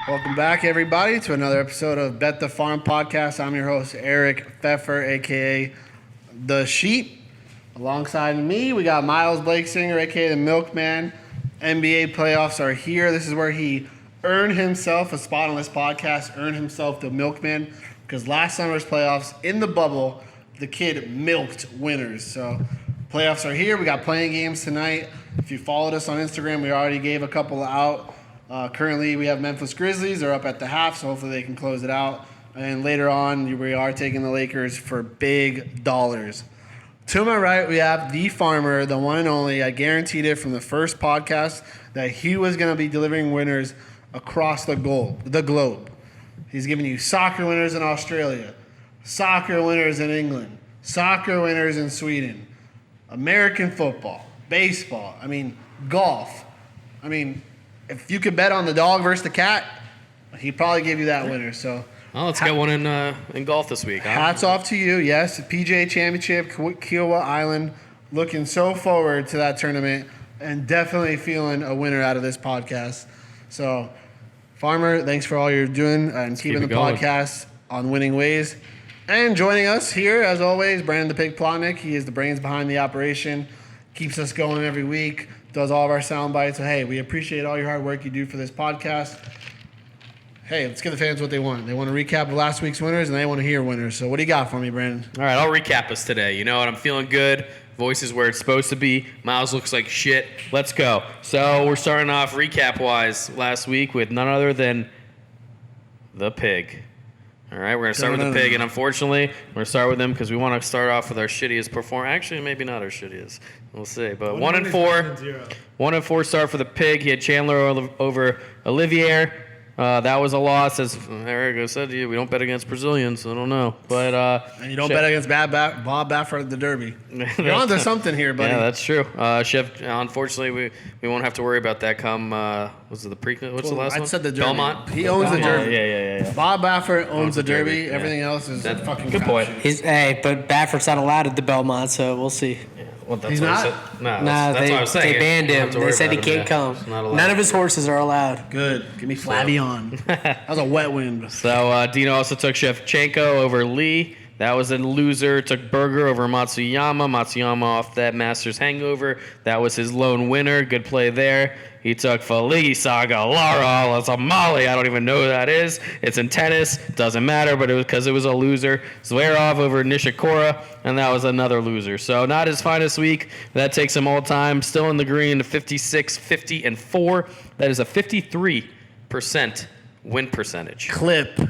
Welcome back, everybody, to another episode of Bet the Farm Podcast. I'm your host, Eric Pfeffer, a.k.a. The Sheep. Alongside me, we got Miles Blake Singer, a.k.a. The Milkman. NBA playoffs are here. This is where he earned himself a spot on this podcast, earned himself the Milkman, because last summer's playoffs, in the bubble, the kid milked winners. So playoffs are here. We got playing games tonight. If you followed us on Instagram, we already gave a couple out. Currently, we have Memphis Grizzlies. They're up at the half, so hopefully they can close it out. And later on, we are taking the Lakers for big dollars. To my right, we have the farmer, the one and only. I guaranteed it from the first podcast that he was going to be delivering winners across the globe. He's giving you soccer winners in Australia, soccer winners in England, soccer winners in Sweden, American football, baseball, golf. If you could bet on the dog versus the cat, he'd probably give you that winner. So, let's get one in golf this week. Huh? Hats off to you. Yes, the PGA Championship, Kiowa Island. Looking so forward to that tournament and definitely feeling a winner out of this podcast. So, Farmer, thanks for all you're doing and keeping the podcast on winning ways. And joining us here, as always, Brandon the Pig Plotnick. He is the brains behind the operation, keeps us going every week. Does all of our sound bites. So, hey, we appreciate all your hard work you do for this podcast. Hey, let's give the fans what they want. They want a recap of last week's winners, and they want to hear winners. So what do you got for me, Brandon? All right, I'll recap us today. You know what? I'm feeling good. Voice is where it's supposed to be. Miles looks like shit. Let's go. So we're starting off recap-wise last week with none other than the Pig. All right, we're going to start with the Pig, and unfortunately, we're going to start with him because we want to start off with our shittiest performer. Actually, maybe not our shittiest. We'll see. But 1-4. 1-4 start for the Pig. He had Chandler over Olivier. That was a loss, as Eric said to you. We don't bet against Brazilians, so I don't know. But and you don't bet against Bob Baffert at the Derby. You're on to something here, buddy. Yeah, that's true. Chef, unfortunately, we won't have to worry about that come, was it the Preakness? What's the last one? I said the Derby. Belmont? He owns the Derby. Yeah. Bob Baffert owns the Derby. Yeah. Everything else is a fucking good point. But Baffert's not allowed at the Belmont, so we'll see. Yeah. Well, that's He's what not? I said. No, that's what I was saying. They banned him. They said he can't come. None of his horses are allowed. Good. Give me Flavion. That was a wet wind. So Dino also took Shevchenko over Lee. That was a loser. Took Berger over Matsuyama. Matsuyama off that Masters hangover. That was his lone winner. Good play there. He took Felisaga Lara. That's a Molly. I don't even know who that is. It's in tennis. Doesn't matter, but it was because it was a loser. Zverev over Nishikori, and that was another loser. So not his finest week. That takes him all time. Still in the green, 56, 50, and 4. That is a 53% win percentage. Clip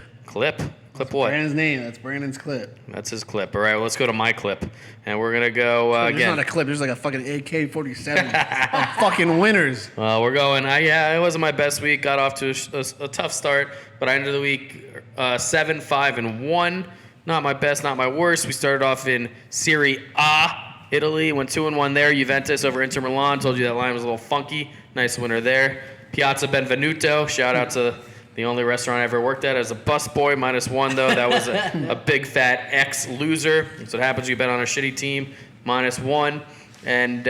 what? Brandon's name. That's Brandon's clip. That's his clip. All right, well, let's go to my clip. And we're going to go again. There's not a clip. There's like a fucking AK-47 of fucking winners. We're going. It wasn't my best week. Got off to a tough start. But I ended the week 7-5-1. Not my best, not my worst. We started off in Serie A, Italy. Went 2-1 there. Juventus over Inter Milan. Told you that line was a little funky. Nice winner there. Piazza Benvenuto. Shout out to the only restaurant I ever worked at as a busboy, -1 though. That was a big fat ex-loser. That's what happens when you bet on a shitty team, -1. And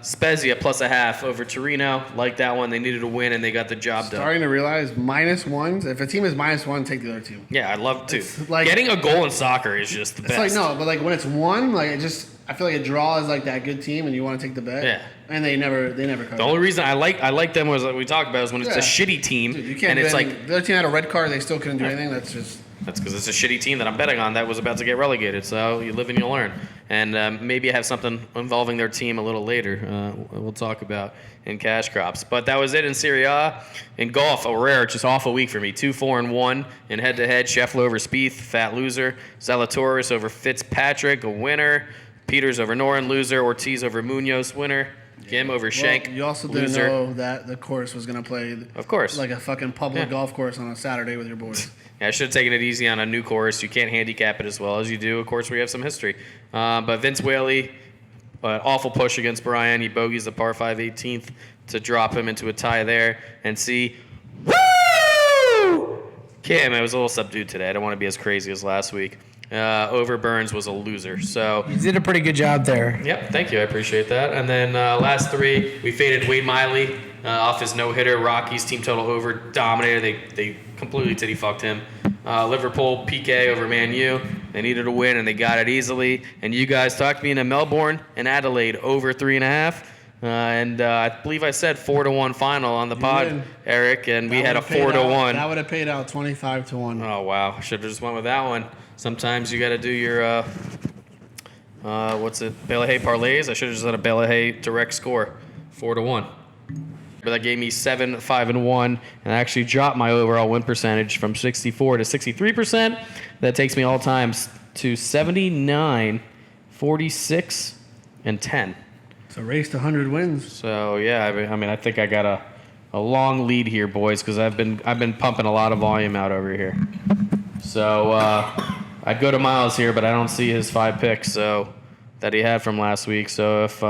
Spezia +0.5 over Torino. Like that one, they needed a win and they got the job done. Starting to realize -1s. If a team is -1, take the other team. Yeah, I'd love to. Like, getting a goal in soccer is just the best. It's like, no, but like when it's 1, like I feel like a draw is like that good team and you want to take the bet. Yeah. And they never cover. The only reason I like them was, like we talked about, is when it's a shitty team. Dude, you can't and it's like the other team had a red card, they still couldn't do anything. That's because it's a shitty team that I'm betting on that was about to get relegated. So you live and you learn. And maybe I have something involving their team a little later we'll talk about in cash crops. But that was it in Serie A. In golf, a rare, just awful week for me. 2-4-1 in head-to-head. Scheffler over Spieth, fat loser. Zalatoris over Fitzpatrick, a winner. Peters over Noren, loser. Ortiz over Munoz, winner. Kim over Shank, you also didn't know that the course was going to play, of course, like a fucking public golf course on a Saturday with your boys. Yeah, I should have taken it easy on a new course. You can't handicap it as well as you do a course where you have some history. But Vince Whaley, awful push against Brian. He bogeys the par 5 18th to drop him into a tie there. And see, woo! Kim, I was a little subdued today. I don't want to be as crazy as last week. Over Burns was a loser. So you did a pretty good job there. Yep, thank you. I appreciate that. And then last three, we faded Wade Miley off his no-hitter. Rockies team total over, dominated. They completely titty-fucked him. Liverpool, PK over Man U. They needed a win, and they got it easily. And you guys talked me into Melbourne and Adelaide over 3.5. I believe I said 4-1 final on the pod, Eric, and we had a 4-1. That would have paid out 25-1. Oh, wow. Should have just went with that one. Sometimes you got to do your, Bale Hay parlays. I should have just done a Bale Hay direct score, 4-1. But that gave me 7, 5, and 1, and I actually dropped my overall win percentage from 64 to 63%. That takes me all times to 79, 46, and 10. It's a race to 100 wins. So yeah, I mean, I think I got a long lead here, boys, because I've been pumping a lot of volume out over here. So I'd go to Miles here, but I don't see his 5 picks that he had from last week. So if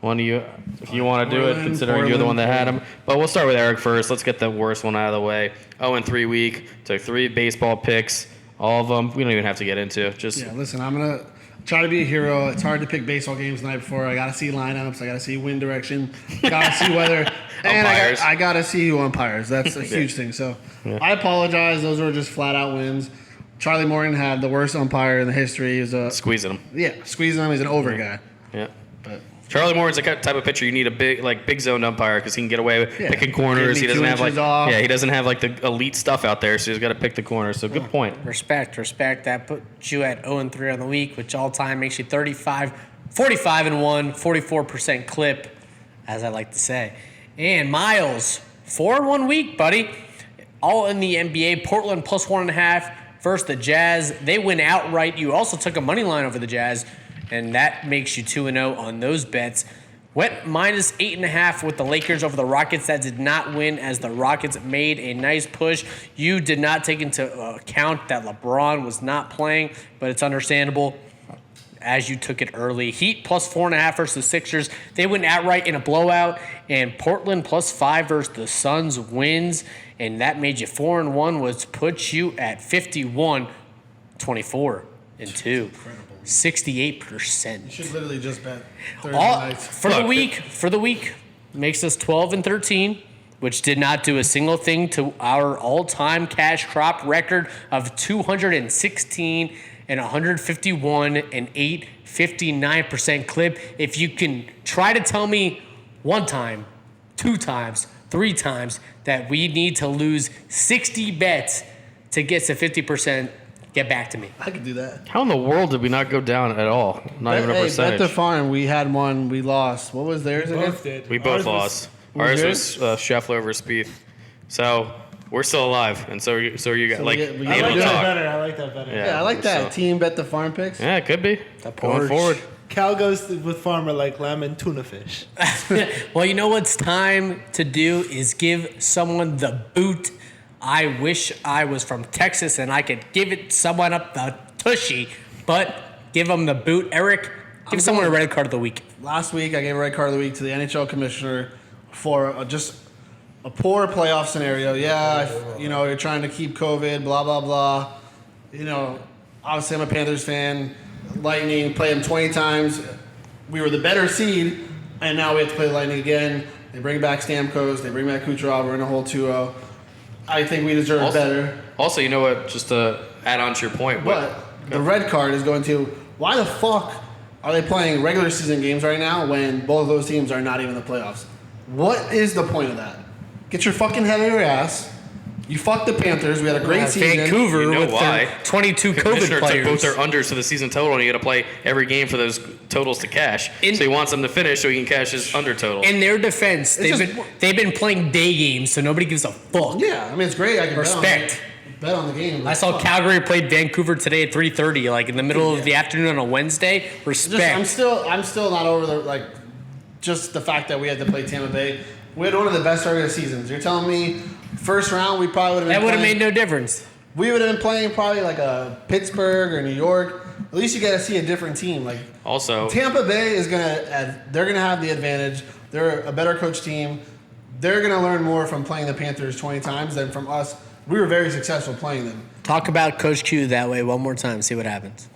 one of you, if you want to do it, considering you're the one that had him, but we'll start with Eric first. Let's get the worst one out of the way. 0-3 week, took 3 baseball picks, all of them. We don't even have to get into. Yeah, listen, I'm gonna try to be a hero. It's hard to pick baseball games the night before. I got to see lineups. I got to see wind direction. Got to see weather. And I got to see who umpires. That's a huge thing. So I apologize. Those were just flat-out wins. Charlie Morgan had the worst umpire in the history. He was squeezing him. Yeah, squeezing him. He's an over guy. Yeah. But Charlie Morgan's the type of pitcher you need a big zone umpire because he can get away with picking corners. He doesn't have he doesn't have like the elite stuff out there, so he's got to pick the corners. So good point. Respect. That puts you at 0-3 on the week, which all time makes you 45-1, 44% clip, as I like to say. And Miles, 4-1 week, buddy. All in the NBA. Portland plus 1.5 versus the Jazz. They win outright. You also took a money line over the Jazz, and that makes you 2-0 on those bets. Went minus 8.5 with the Lakers over the Rockets. That did not win as the Rockets made a nice push. You did not take into account that LeBron was not playing, but it's understandable as you took it early. Heat plus 4.5 versus the Sixers. They went outright in a blowout. And Portland plus 5 versus the Suns wins. And that made you 4-1, which puts you at 51-24 and 2. 68%. You should literally just bet Thursday nights. For the week, makes us 12-13, which did not do a single thing to our all-time cash crop record of 216 and 151 and 59% clip. If you can try to tell me 1 time, 2 times, 3 times that we need to lose 60 bets to get to 50%, get back to me. I could do that. How in the world did we not go down at all? Not even a percentage. Bet the farm. We had one. We lost. What was theirs again? We both lost. Ours was Scheffler over Spieth. So we're still alive, and so are you guys. I like that better. Yeah, I like that. Team bet the farm picks. Yeah, it could be. Going forward. Cal goes with farmer like lamb and tuna fish. Well, you know what's time to do is give someone the boot. I wish I was from Texas and I could give it someone up the tushy, but give them the boot. Eric, give someone a red card of the week. Last week, I gave a red card of the week to the NHL commissioner for just a poor playoff scenario. Yeah, you're trying to keep COVID, blah, blah, blah. Obviously, I'm a Panthers fan. Lightning played them 20 times. We were the better seed, and now we have to play the Lightning again. They bring back Stamkos. They bring back Kucherov. We're in a whole 2-0. I think we deserve better. Also, you know what? Just to add on to your point. The red card is going to, why the fuck are they playing regular season games right now when both of those teams are not even in the playoffs? What is the point of that? Get your fucking head out of your ass. You fucked the Panthers. We had a great season. Vancouver with their 22 COVID players. Took both their unders to the season total, and you got to play every game for those totals to cash. So he wants them to finish so he can cash his under total. In their defense, they've been playing day games, so nobody gives a fuck. Yeah, I mean, it's great. I can respect. Bet on the game. I saw Calgary played Vancouver today at 3:30, like in the middle of the afternoon on a Wednesday. Respect. I'm still not over just the fact that we had to play Tampa Bay. We had one of the best regular seasons. You're telling me first round we probably would have been. That would have made no difference. We would have been playing probably like a Pittsburgh or New York. At least you got to see a different team. Also, Tampa Bay is they're gonna have the advantage. They're a better coach team. They're gonna learn more from playing the Panthers 20 times than from us. We were very successful playing them. Talk about Coach Q that way one more time. See what happens.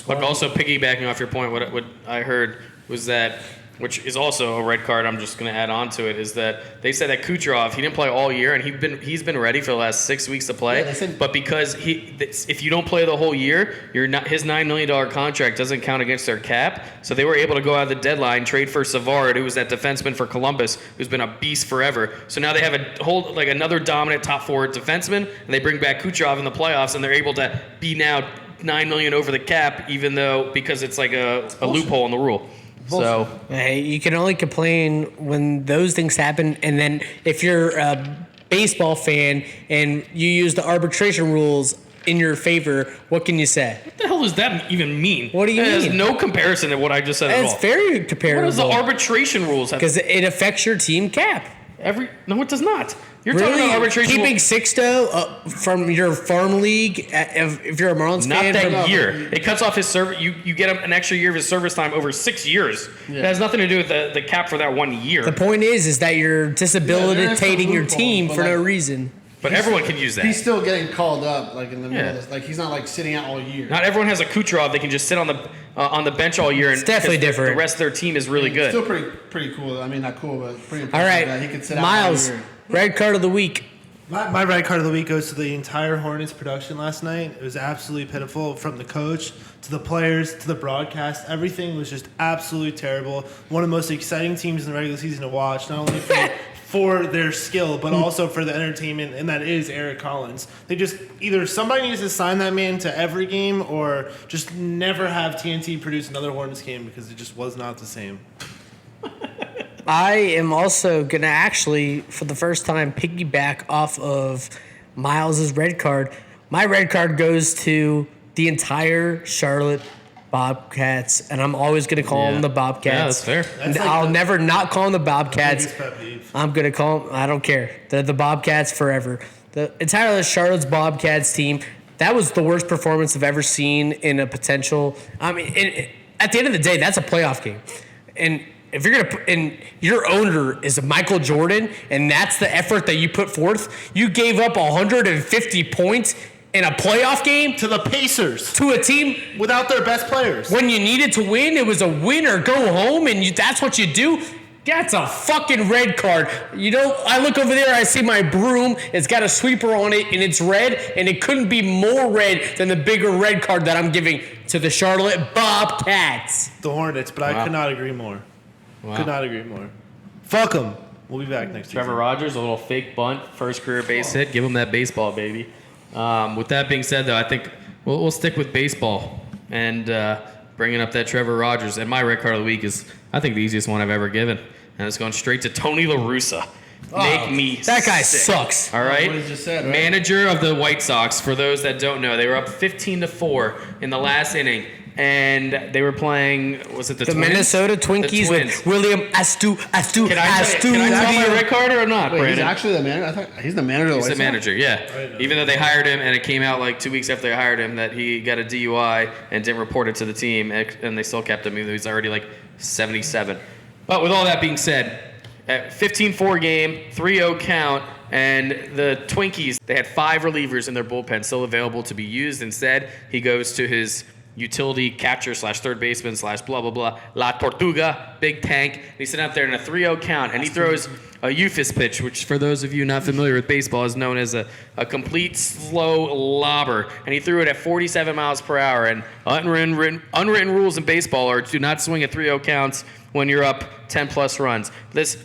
But also piggybacking off your point, what I heard was that which is also a red card, I'm just going to add on to it, is that they said that Kucherov, he didn't play all year, and he's been ready for the last 6 weeks to play. Yeah, but because if you don't play the whole year, his $9 million contract doesn't count against their cap. So they were able to go out of the deadline, trade for Savard, who was that defenseman for Columbus, who's been a beast forever. So now they have another dominant top four defenseman, and they bring back Kucherov in the playoffs, and they're able to be now $9 million over the cap, even though because it's like a loophole in the rule. So hey, you can only complain when those things happen, and then if you're a baseball fan and you use the arbitration rules in your favor, what can you say? what the hell does that even mean? What do you mean? There's no comparison to what I just said at all. It's very What comparable. does the arbitration rules have? Because it affects your team cap. No, it does not. You're Really? talking about arbitration Keeping rules. Sixto from your farm league, if you're a Marlins Not fan. that year. It cuts off his service. You get him an extra year of his service time over 6 years. It has nothing to do with the cap for that 1 year. The point is that you're disabilitating your loopholes, team but for no like- reason. But everyone can use that. He's still getting called up like in the middle Yeah. of this. Like he's not like sitting out all year. Not everyone has a Kucherov. They can just sit on the bench all year. And It's definitely 'cause different. The rest of their team is really good. Still pretty cool. I mean, not cool, but pretty impressive All right, that he could sit out Miles, all year. red card of the week. My red card of the week goes to the entire Hornets production last night. It was absolutely pitiful, from the coach to the players to the broadcast. Everything was just absolutely terrible. One of the most exciting teams in the regular season to watch, not only for their skill, but also for the entertainment, and that is Eric Collins. They just either somebody needs to sign that man to every game, or just never have TNT produce another Hornets game, because it just was not the same. I am also going to actually, for the first time, piggyback off of Miles's red card. My red card goes to the entire Charlotte Bobcats, and I'm always going to call them the Bobcats. Yeah, that's fair. And That's like I'll the- never not call them the Bobcats. Biggest pet peeve. I'm going to call them, I don't care. They're the Bobcats forever. The entire Charlotte's Bobcats team, that was the worst performance I've ever seen in a potential. I mean, at the end of the day, that's a playoff game. And if you're and your owner is Michael Jordan, and that's the effort that you put forth, you gave up 150 points in a playoff game To the Pacers, to a team without their best players. when you needed to win. It was a win or go home, and that's what you do. That's a fucking red card. You know, I look over there, I see my broom. It's got a sweeper on it, and it's red, and it couldn't be more red than the bigger red card that I'm giving to the Charlotte Bobcats. The Hornets, but I Wow. could not agree more. Wow. Could not agree more. Fuck them. We'll be back next Trevor season. Rogers, a little fake bunt, first career base hit. Give him that baseball, baby. With that being said, though, I think we'll stick with baseball and bringing up that Trevor Rogers. And my red card of the week is, I think, the easiest one I've ever given. And it's going straight to Tony La Russa. Make me That guy sick. sucks. All right? What he just said, right? Manager of the White Sox, for those that don't know, they were up 15-4 in the last inning. And they were playing, was it the The Twins? Minnesota The Twinkies Twins. with William Astu. Can I tell my red card or not, Wait, he's Brandon? actually the manager. I thought he's the manager. He's of the White Sox? manager, yeah. Even though they hired him, and it came out like 2 weeks after they hired him that he got a DUI and didn't report it to the team, and they still kept him, even though he's already like 77. But with all that being said, at 15-4 game, 3-0 count, and the Twinkies, they had 5 relievers in their bullpen still available to be used. Instead, he goes to his utility catcher / third baseman / blah, blah, blah, La Tortuga, big tank. And he's sitting out there in a 3-0 count, and he throws a Eufus pitch, which for those of you not familiar with baseball is known as a complete slow lobber. And he threw it at 47 miles per hour. And unwritten rules in baseball are do not swing at 3-0 counts when you're up 10-plus runs. The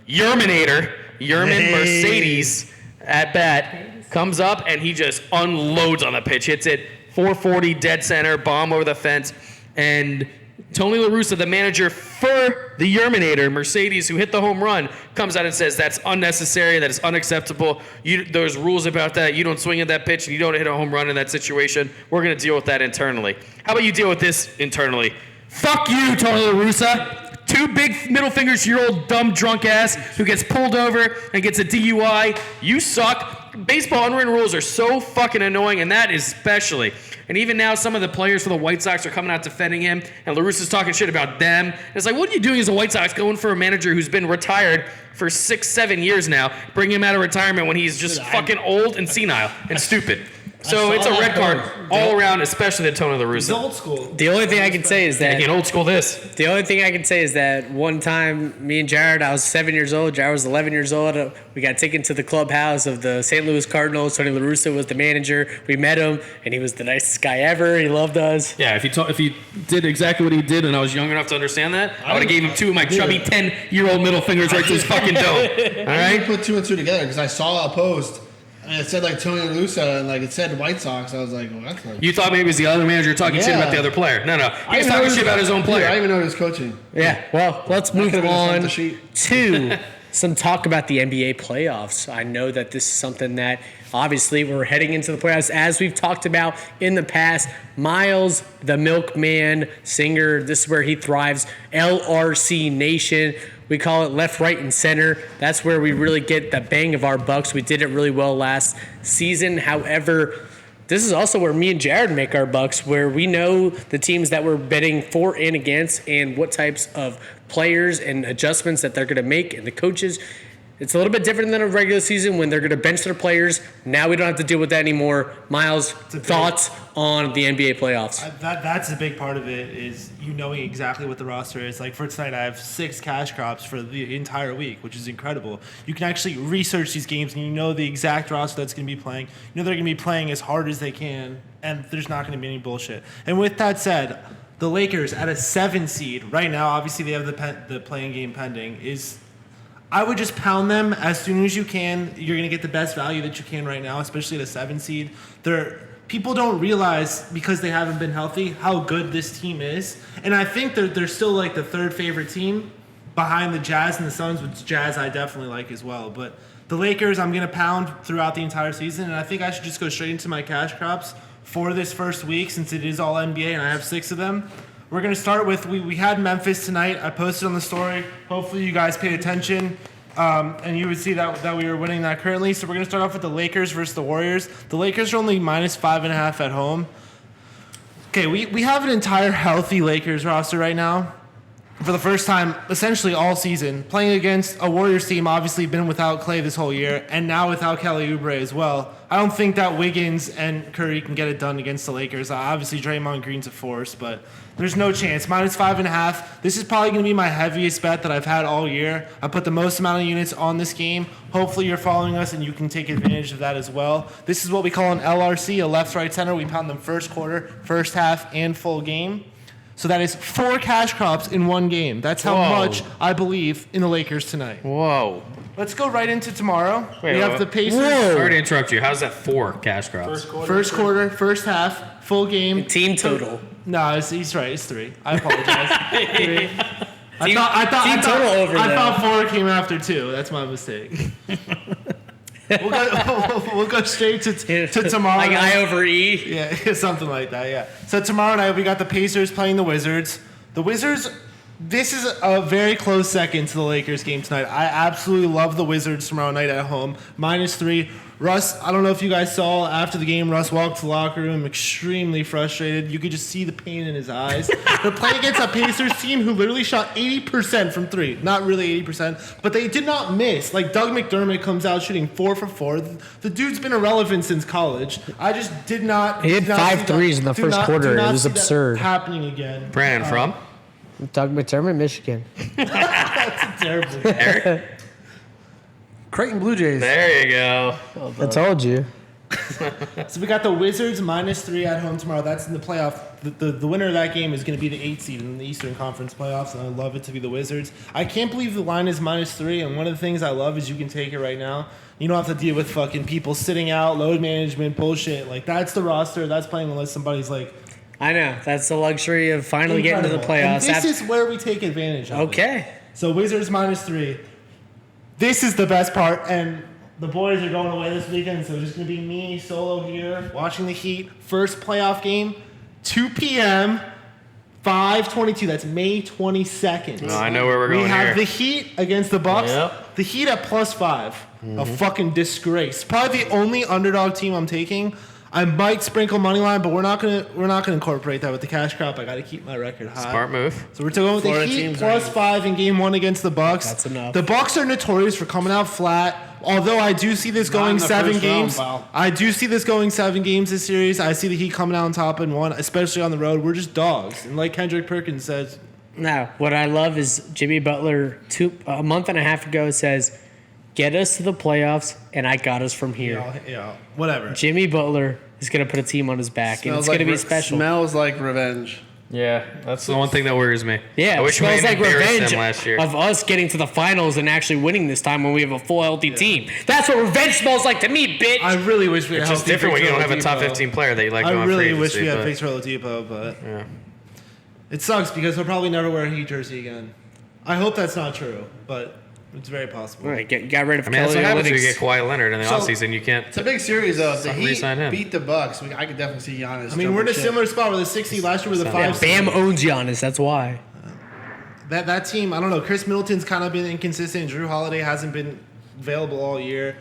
Yerminator, Mercedes at bat, comes up and he just unloads on the pitch, hits it 440 dead center, bomb over the fence, and Tony La Russa, the manager for the Yerminator, Mercedes, who hit the home run, comes out and says that's unnecessary, that is unacceptable. There's rules about that. You don't swing at that pitch and you don't hit a home run in that situation. We're going to deal with that internally. How about you deal with this internally? Fuck you, Tony La Russa. 2 big middle fingers to your old dumb drunk ass who gets pulled over and gets a DUI. You suck. Baseball unwritten rules are so fucking annoying, and that especially. And even now, some of the players for the White Sox are coming out defending him, and La Russa's talking shit about them. And it's like, what are you doing as a White Sox going for a manager who's been retired for 6-7 years now, bring him out of retirement when he's just fucking old and senile and stupid? So it's a red card all around, especially the Tony La He's Russa. old school. The only thing I can say is that Taking old school this. The only thing I can say is that one time, me and Jared, I was 7 years old. Jared was 11 years old. We got taken to the clubhouse of the St. Louis Cardinals. Tony La Russa was the manager. We met him, and he was the nicest guy ever. He loved us. Yeah, if he did exactly what he did, and I was young enough to understand that, I would have gave him 2 of my chubby 10-year-old middle fingers right to his fucking dome. All I right. put 2 and 2 together because I saw a post and it said like Tony La Russa and like it said White Sox. I was like, well, that's like. You thought maybe it was the other manager talking shit about the other player. No. He was talking shit about his own player. I didn't even know he was coaching. Yeah, well, let's move could've been on off the sheet. to some talk about the NBA playoffs. I know that this is something that obviously we're heading into the playoffs, as we've talked about in the past. Miles, the Milkman singer, this is where he thrives. LRC Nation. We call it left, right, and center. That's where we really get the bang of our bucks. We did it really well last season. However, this is also where me and Jared make our bucks, where we know the teams that we're betting for and against and what types of players and adjustments that they're going to make and the coaches. It's a little bit different than a regular season when they're going to bench their players. Now we don't have to deal with that anymore. Miles, thoughts on the NBA playoffs? That's a big part of it, is you knowing exactly what the roster is. Like for tonight, I have 6 cash crops for the entire week, which is incredible. You can actually research these games, and you know the exact roster that's going to be playing. You know they're going to be playing as hard as they can, and there's not going to be any bullshit. And with that said, the Lakers at a 7 seed right now, obviously they have the playing game pending, I would just pound them as soon as you can. You're going to get the best value that you can right now, especially at a 7 seed. People don't realize, because they haven't been healthy, how good this team is. And I think they're still like the 3rd favorite team behind the Jazz and the Suns, which Jazz I definitely like as well. But the Lakers, I'm going to pound throughout the entire season. And I think I should just go straight into my cash crops for this first week, since it is all NBA and I have 6 of them. We're going to start with, we had Memphis tonight. I posted on the story. Hopefully you guys paid attention. And you would see that we were winning that currently. So we're going to start off with the Lakers versus the Warriors. The Lakers are only minus 5.5 at home. Okay, we have an entire healthy Lakers roster right now. For the first time, essentially all season, playing against a Warriors team, obviously been without Clay this whole year, and now without Kelly Oubre as well. I don't think that Wiggins and Curry can get it done against the Lakers. Obviously, Draymond Green's a force, but there's no chance. Minus 5.5. This is probably going to be my heaviest bet that I've had all year. I put the most amount of units on this game. Hopefully, you're following us and you can take advantage of that as well. This is what we call an LRC, a left, right, center. We pound them first quarter, first half, and full game. So that is 4 cash crops in one game. That's how much I believe in the Lakers tonight. Whoa. Let's go right into tomorrow. Wait, we have what? the Pacers. Sorry to interrupt you. How's that 4 cash crops? First quarter, first half, full game. Team total. No, he's right. It's 3. I apologize. 3. Total I thought 4 came after 2. That's my mistake. We'll go straight to tomorrow Like night. I over E? Yeah, something like that, yeah. So tomorrow night, we got the Pacers playing the Wizards. The Wizards, this is a very close second to the Lakers game tonight. I absolutely love the Wizards tomorrow night at home. Minus 3. Russ, I don't know if you guys saw after the game, Russ walked to the locker room extremely frustrated. You could just see the pain in his eyes. They're playing against a Pacers team who literally shot 80% from 3. Not really 80%, but they did not miss. Like Doug McDermott comes out shooting 4 for 4. The dude's been irrelevant since college. I just did not. He hit 5 threes in the first quarter. It was absurd. Happening again. Brandon from? Doug McDermott, Michigan. That's terrible. Eric? Creighton Blue Jays. There you go. I told you. So we got the Wizards minus 3 at home tomorrow. That's in the playoff. The winner of that game is going to be the 8th seed in the Eastern Conference playoffs, and I love it to be the Wizards. I can't believe the line is minus 3, and one of the things I love is you can take it right now. You don't have to deal with fucking people sitting out, load management, bullshit. Like, that's the roster. That's playing unless somebody's like... I know. That's the luxury of finally getting to the playoffs. And this is where we take advantage of it. Okay. So Wizards minus 3. This is the best part, and the boys are going away this weekend, so it's just going to be me solo here watching the Heat. First playoff game, 2 p.m., 5/22. That's May 22nd. Oh, I know where we're going We have here. the Heat against the Bucks. Yep. The Heat at plus 5. A fucking disgrace. Probably the only underdog team I'm taking. I might sprinkle money line, but we're not gonna incorporate that with the cash crop. I got to keep my record high. Smart move. So we're going with Florida the Heat teams plus are- 5 in game 1 against the Bucks. That's enough. The Bucks are notorious for coming out flat Although I do see this going in the 7 first games. round, pal. I do see this going 7 games this series. I see the Heat coming out on top in one, especially on the road. We're just dogs. And like Kendrick Perkins says, Now, what I love is Jimmy Butler a month and a half ago says, "Get us to the playoffs, and I got us from here." Whatever. Jimmy Butler is going to put a team on his back, and it's going to be special. Smells like revenge. Yeah, that's the one thing that worries me. Yeah, I wish it we smells had like embarrassed revenge them last year. of us getting to the finals and actually winning this time when we have a full healthy team. That's what revenge smells like to me, bitch. I really wish we had It's just different when you don't have a top 15 player that you like. I going really free wish we agency, had but- Victor Oladipo, but Yeah. it sucks because he'll probably never wear a Heat jersey again. I hope that's not true, but it's very possible. All right, got rid of I mean, that's Kelly what happens when you Olynyk's. get Kawhi Leonard in the So- offseason. You can't. It's a big series, though. If the Heat Re-sign him. beat the Bucks, I could definitely see Giannis. I mean, we're in a jumping ship. similar spot. We're the 60 last year. We're the Yeah, 5. Bam owns Giannis, that's why. That team, I don't know. Chris Middleton's kind of been inconsistent. Drew Holiday hasn't been available all year.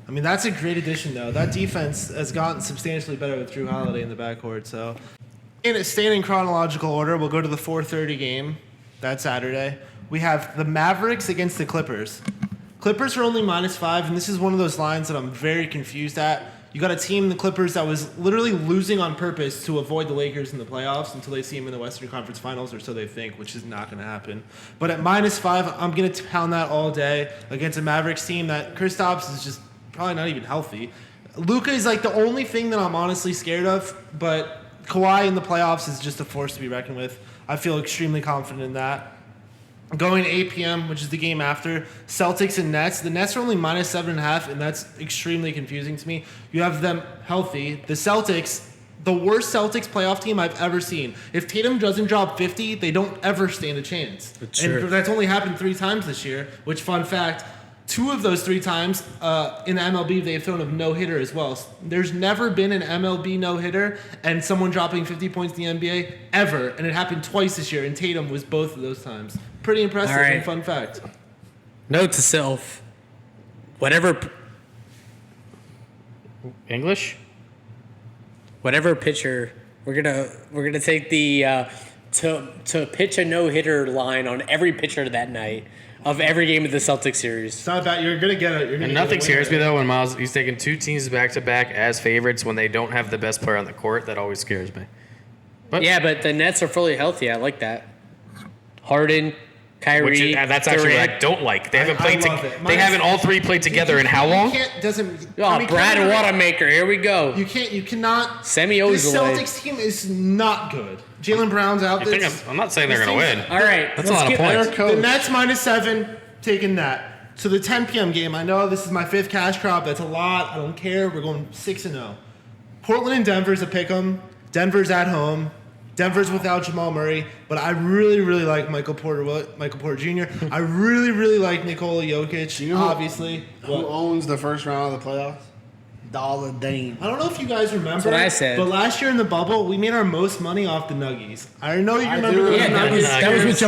I mean, that's a great addition, though. That defense has gotten substantially better with Drew Holiday in the backcourt. So, staying in chronological order, we'll go to the 4:30 game that Saturday. We have the Mavericks against the Clippers. Clippers are only -5, and this is one of those lines that I'm very confused at. You got a team, the Clippers, that was literally losing on purpose to avoid the Lakers in the playoffs until they see them in the Western Conference Finals, or so they think, which is not going to happen. But at -5, I'm going to pound that all day against a Mavericks team that Kristaps is just probably not even healthy. Luka is like the only thing that I'm honestly scared of, but Kawhi in the playoffs is just a force to be reckoned with. I feel extremely confident in that. Going to 8 p.m., which is the game after, Celtics and Nets. The Nets are only -7.5, and that's extremely confusing to me. You have them healthy. The Celtics, the worst Celtics playoff team I've ever seen. If Tatum doesn't drop 50, they don't ever stand a chance. Sure. And that's only happened 3 times this year, which, fun fact, 2 of those 3 times in the MLB, they've thrown a no-hitter as well. There's never been an MLB no-hitter and someone dropping 50 points in the NBA ever, and it happened twice this year, and Tatum was both of those times. Pretty impressive All right. and fun fact. Note to self, whatever pitcher we're gonna take the to pitch a no-hitter line on every pitcher that night of every game of the Celtics series. It's not bad. You're going to get it. You're gonna And get nothing a scares me winner. though when Miles he's taking 2 teams back to back as favorites when they don't have the best player on the court. That always scares me. Yeah, but the Nets are fully healthy. I like that. Harden, Kyrie, That's actually what I Durant. don't like. They haven't I played. love it. They haven't all 3 played together in how long? You can't, doesn't, Oh, Brad Kevin Durant- Wanamaker, here we go. You cannot. Semi This Ojale. Celtics team is not good. Jalen Brown's out. You think I'm not saying they're this going to team's- win. All right, That's a let's lot of get- points. Their coach. The Nets -7, taking that. To the 10 p.m. game, I know this is my 5th cash crop. That's a lot. I don't care. We're going 6-0. Portland and Denver's a pick 'em. Denver's at home. Denver's without Jamal Murray, but I really, really like Michael Porter Jr. I really, really like Nikola Jokic, You know who- obviously. Who owns the first round of the playoffs? Dollar Dame. I don't know if you guys remember, what I said. but last year in the bubble, we made our most money off the Nuggies. I know you I remember do those Yeah, remember Nuggies. that was with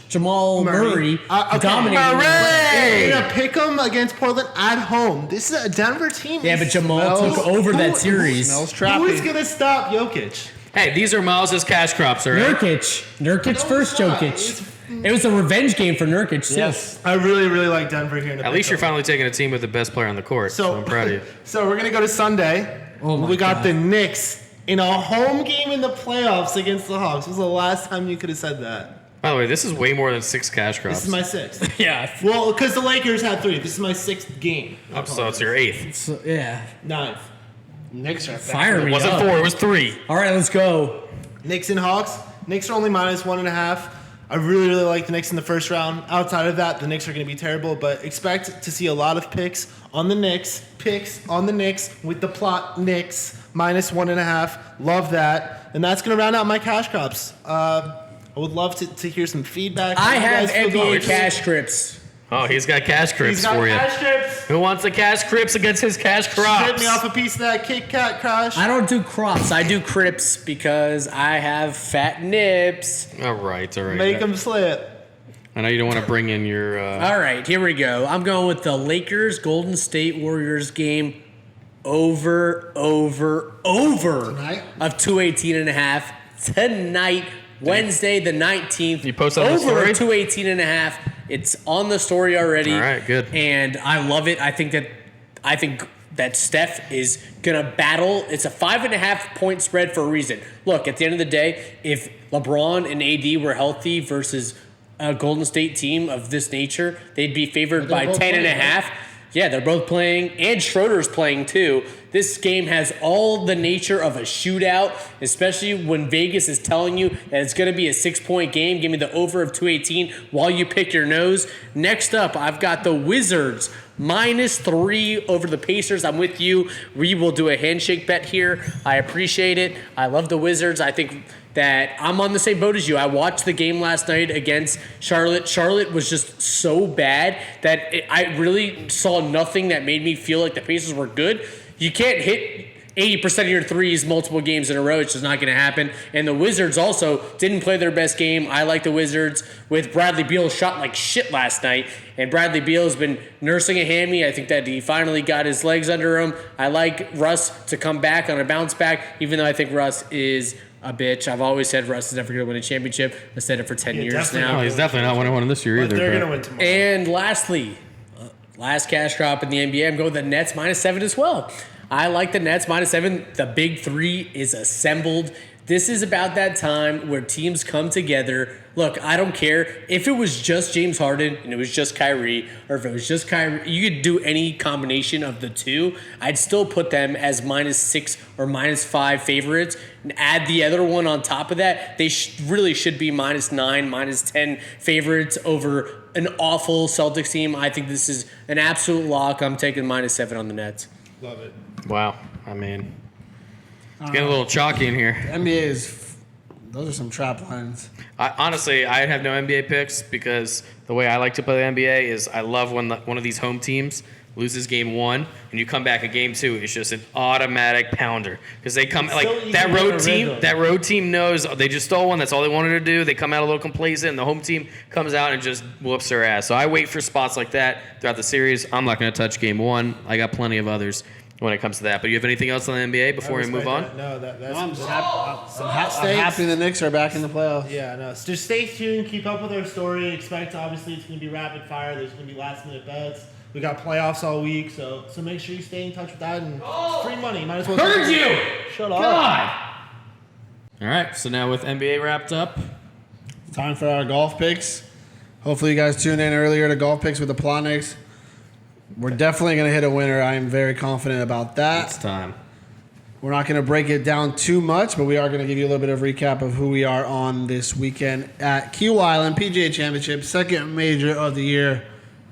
Jamal Murray Okay. dominating. We're gonna pick them against Portland at home. This is a Denver team. Yeah, but Jamal took over that series. Smells Who is trappy. gonna stop Jokic? Hey, these are Miles' cash crops, all right? Nurkic No, first it's not. Jokic. It was a revenge game for Nurkic, too. Yes. I really, really like Denver here. At least you're finally taking a team with the best player on the court. So I'm proud of you. So we're gonna go to Sunday. Oh my we got God. the Knicks in a home game in the playoffs against the Hawks. This was the last time you could have said that. By the way, this is way more than 6 cash crops. This is my 6th. Yeah. Well, because the Lakers had 3. This is my 6th game. Oh, so it's your 8th. So, yeah. 9th. Knicks are Fire It me wasn't up. 4, it was 3. All right, let's go. Knicks and Hawks. Knicks are only -1.5. I really, really like the Knicks in the first round. Outside of that, the Knicks are going to be terrible, but expect to see a lot of picks on the Knicks with the plot Knicks -1.5. Love that. And that's going to round out my cash crops. I would love to hear some feedback. I How you have guys feel NBA going? cash scripts. Oh, he's got cash He's crips got for you. cash strips. Who wants the cash crips against his cash crops? Strip me off a piece of that Kit Kat crush. I don't do crops. I do crips because I have fat nips. All right. Make them slip. I know you don't want to bring in your. All right, here we go. I'm going with the Lakers Golden State Warriors game over Tonight? of 218.5 tonight, Wednesday the 19th. You posted on the over story? of 218.5 It's on the story already. All right, good. And I love it. I think that Steph is gonna battle. It's a 5.5 point spread for a reason. Look, at the end of the day, if LeBron and AD were healthy versus a Golden State team of this nature, they'd be favored by 10.5. Right? Yeah, they're both playing, and Schroeder's playing too. This game has all the nature of a shootout, especially when Vegas is telling you that it's going to be a 6-point game. Give me the over of 218 while you pick your nose. Next up, I've got the Wizards -3 over the Pacers. I'm with you. We will do a handshake bet here. I appreciate it. I love the Wizards. I think that I'm on the same boat as you. I watched the game last night against Charlotte. Charlotte was just so bad that I really saw nothing that made me feel like the Pacers were good. You can't hit 80% of your threes multiple games in a row. It's just not going to happen. And the Wizards also didn't play their best game. I like the Wizards with Bradley Beal shot like shit last night. And Bradley Beal has been nursing a hammy. I think that he finally got his legs under him. I like Russ to come back on a bounce back, even though I think Russ is a bitch. I've always said Russ is never going to win a championship. I've said it for 10 years now. No, he's definitely not winning one this year either. They're going to win tomorrow. And lastly, last cash drop in the NBA, I'm going with the Nets -7 as well. I like the Nets -7. The big three is assembled. This is about that time where teams come together. Look, I don't care if it was just James Harden and it was just Kyrie, or if it was just Kyrie. You could do any combination of the two. I'd still put them as -6 or -5 favorites, and add the other one on top of that. They really should be -9, -10 favorites over an awful Celtics team. I think this is an absolute lock. I'm taking -7 on the Nets. Love it. Wow. I mean, it's getting a little chalky in here. NBA is, those are some trap lines. Honestly, I have no NBA picks because the way I like to play the NBA is I love when one of these home teams loses game one and you come back in game two. It's just an automatic pounder because they come like that road team. That road team knows they just stole one. That's all they wanted to do. They come out a little complacent, and the home team comes out and just whoops their ass. So I wait for spots like that throughout the series. I'm not going to touch game one. I got plenty of others when it comes to that. But you have anything else on the NBA before we move on? No, that's I'm happy the Knicks are back in the playoffs. Yeah, no. So just stay tuned. Keep up with our story. Expect, obviously, it's going to be rapid fire. There's going to be last-minute bets. We got playoffs all week, so make sure you stay in touch with that. And it's free money. Might as well. Heard you! Shut up. God! All right, so now with NBA wrapped up. Time for our golf picks. Hopefully you guys tuned in earlier to golf picks with the Plotniks. We're definitely going to hit a winner. I am very confident about that. It's time. We're not going to break it down too much, but we are going to give you a little bit of recap of who we are on this weekend at Q Island PGA Championship, second major of the year,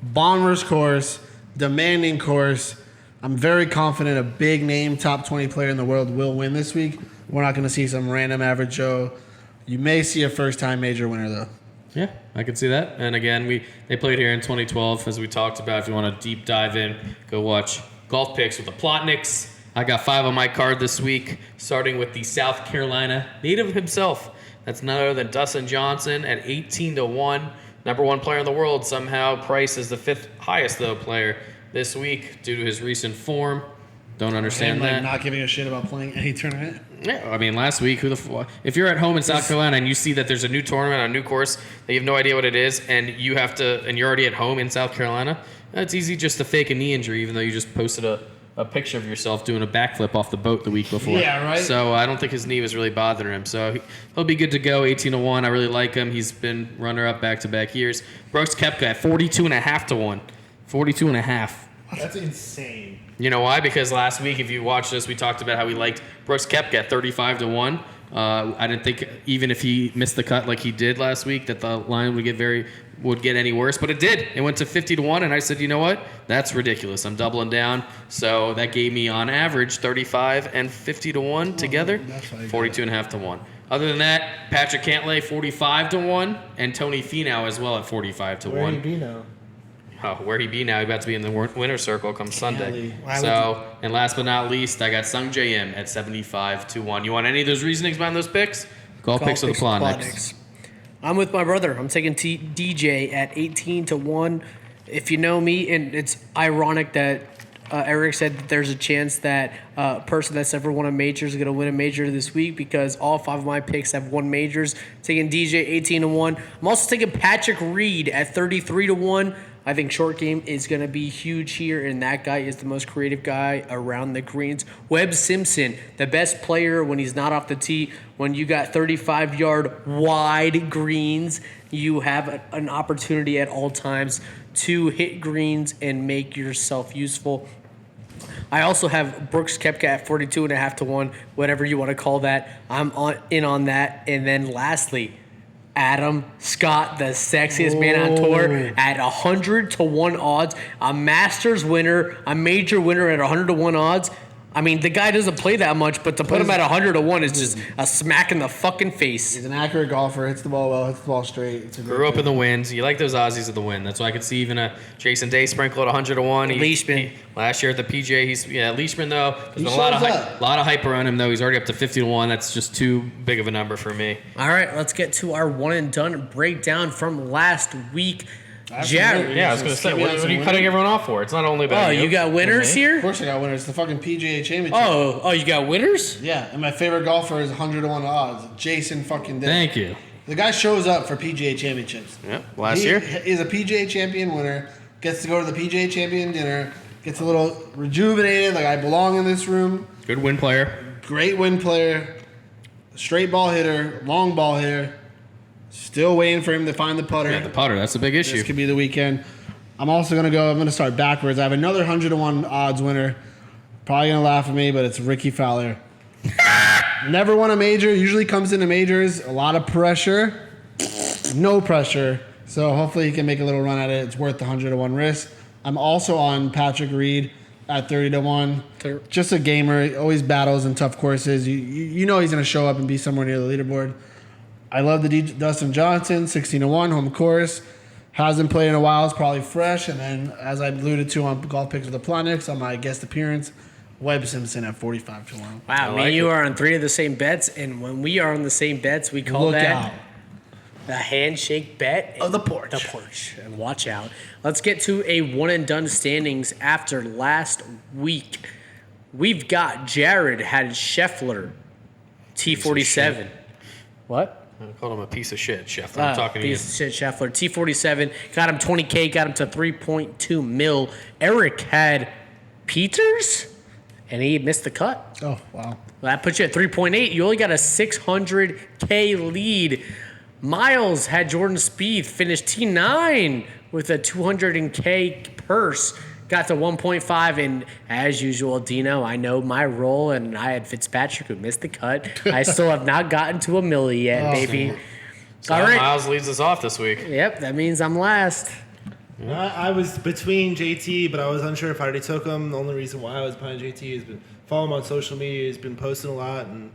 Bombers course, demanding course. I'm very confident a big name, top 20 player in the world will win this week. We're not going to see some random average Joe. You may see a first-time major winner, though. Yeah, I can see that. And again, they played here in 2012, as we talked about. If you want to deep dive in, go watch Golf Picks with the Plotniks. I got 5 on my card this week, starting with the South Carolina native himself. That's none other than Dustin Johnson at 18-1. Number 1 player in the world, somehow priced as the 5th highest, though, player this week due to his recent form. Don't understand that. Not giving a shit about playing any tournament. Yeah, I mean, last week, if you're at home in South Carolina and you see that there's a new tournament on a new course that you have no idea what it is, and you have to, and you're already at home in South Carolina, it's easy just to fake a knee injury, even though you just posted a picture of yourself doing a backflip off the boat the week before. Yeah, right. So I don't think his knee was really bothering him. So he'll be good to go. 18-1. I really like him. He's been runner-up back-to-back years. Brooks Koepka at 42.5-1. 42.5. That's insane. You know why? Because last week, if you watched us, we talked about how we liked Brooks Koepka at 35-1. I didn't think even if he missed the cut like he did last week that the line would get any worse, but it did. It went to 50-1, and I said, you know what? That's ridiculous. I'm doubling down. So that gave me on average 35 and 50-1 together, 42.5-1. Other than that, Patrick Cantlay 45-1, and Tony Finau as well at 45-1. Where do you be now? Oh, where he be now? He about to be in the winner's circle come Sunday. Golly. So, and last but not least, I got Sung J M at 75-1. You want any of those reasonings behind those picks? Golf picks of the Plotniks. I'm with my brother. I'm taking DJ at 18-1. If you know me, and it's ironic that Eric said that there's a chance that a person that's ever won a major is going to win a major this week because all 5 of my picks have won majors. Taking DJ 18-1. I'm also taking Patrick Reed at 33-1. I think short game is going to be huge here, and that guy is the most creative guy around the greens. Webb Simpson, the best player when he's not off the tee. When you got 35-yard wide greens, you have an opportunity at all times to hit greens and make yourself useful. I also have Brooks Koepka at 42.5-1, whatever you want to call that. I'm in on that. And then lastly, Adam Scott, the sexiest man on tour, at 100-1 odds. A Masters winner, a major winner at 100-1 odds. I mean, the guy doesn't play that much, but to put him at 100-1 is just a smack in the fucking face. He's an accurate golfer. Hits the ball well. Hits the ball straight. It's a Grew up in the wind. You like those Aussies of the wind. That's why I could see even a Jason Day sprinkle at 100-1. Leishman. Last year at the PGA, Leishman though. There's He been a lot shows of hype around him though. He's already up to 50-1. That's just too big of a number for me. All right, let's get to our one and done breakdown from last week. Jared. Yeah, I was going to say, what are you cutting everyone off for? It's not only about You got winners Of here? course I got winners. It's the fucking PGA Championship. Oh, you got winners? Yeah, and my favorite golfer is 100-1 odds. Jason fucking Day. Thank you. The guy shows up for PGA Championships. Yep, last year. He's a PGA Champion winner. Gets to go to the PGA Champion dinner. Gets a little rejuvenated. Like, I belong in this room. Good win player. Great win player. Straight ball hitter. Long ball hitter. Still waiting for him to find the putter. Yeah, the putter. That's a big issue. This could be the weekend. I'm also going to go. I'm going to start backwards. I have another 100-1 odds winner. Probably going to laugh at me, but it's Ricky Fowler. Never won a major. Usually comes into majors. A lot of pressure. No pressure. So hopefully he can make a little run at it. It's worth the 100-1 risk. I'm also on Patrick Reed at 30-1. Just a gamer. He always battles in tough courses. You know he's going to show up and be somewhere near the leaderboard. I love the Dustin Johnson, 16-1, home course. Hasn't played in a while. It's probably fresh. And then, as I alluded to on Golf Picks with the Plonics, on my guest appearance, Webb Simpson at 45-1. Wow, me and you are on 3 of the same bets, and when we are on the same bets, we call that the handshake bet of the porch. The porch, and watch out. Let's get to a one and done standings after last week. We've got Jared had Scheffler, T47. What? I called him a piece of shit, Scheffler. I'm talking to you. Piece of shit, Scheffler. T47 got him 20K, got him to 3.2 mil. Eric had Peters, and he missed the cut. Oh, wow. Well, that puts you at 3.8. You only got a 600K lead. Miles had Jordan Spieth finish T9 with a 200K purse. Got to 1.5, and as usual, Dino, I know my role, and I had Fitzpatrick who missed the cut. I still have not gotten to a milli yet, baby. So All right. Miles leads us off this week. Yep, that means I'm last. I was between JT, but I was unsure if I already took him. The only reason why I was behind JT is been following him on social media. He's been posting a lot, and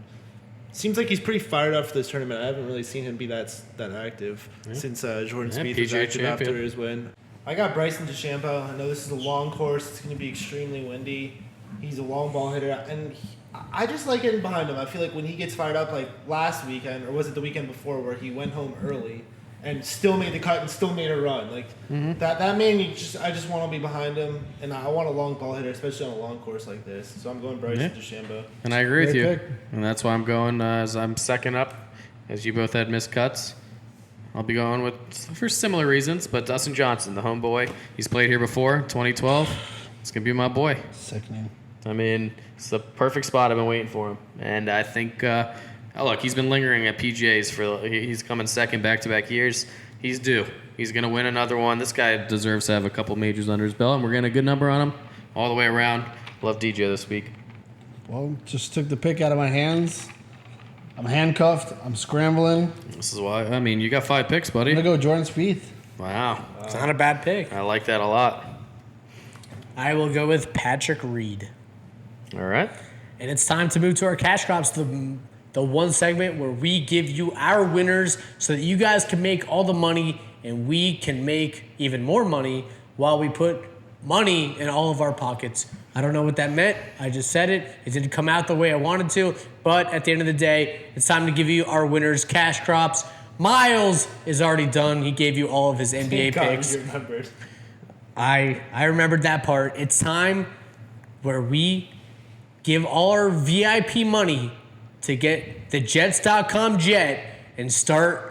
seems like he's pretty fired up for this tournament. I haven't really seen him be that active since Jordan Spieth was PGA active champion. after his win. I got Bryson DeChambeau. I know this is a long course. It's going to be extremely windy. He's a long ball hitter, and I just like getting behind him. I feel like when he gets fired up, like last weekend, or was it the weekend before, where he went home early and still made the cut and still made a run. Like that man, I just want to be behind him, and I want a long ball hitter, especially on a long course like this. So I'm going Bryson DeChambeau. And I agree with Great you. pick. And that's why I'm going as I'm second up, as you both had missed cuts. I'll be going with, for similar reasons, but Dustin Johnson, the homeboy. He's played here before, 2012. It's going to be my boy. Sickening. I mean, it's the perfect spot. I've been waiting for him. And I think, look, he's been lingering at PGAs he's coming second back-to-back years. He's due. He's going to win another one. This guy deserves to have a couple majors under his belt, and we're getting a good number on him all the way around. Love DJ this week. Well, just took the pick out of my hands. I'm handcuffed. I'm scrambling. This is why, I mean, you got 5 picks, buddy. I'm going to go Jordan Spieth. Wow. It's not a bad pick. I like that a lot. I will go with Patrick Reed. All right. And it's time to move to our cash crops, the one segment where we give you our winners so that you guys can make all the money and we can make even more money while we put money in all of our pockets. I don't know what that meant. I just said it. It didn't come out the way I wanted to. But at the end of the day, it's time to give you our winners' cash crops. Miles is already done. He gave you all of his NBA God, picks. you remembered. I remembered that part. It's time where we give all our VIP money to get the Jets.com jet and start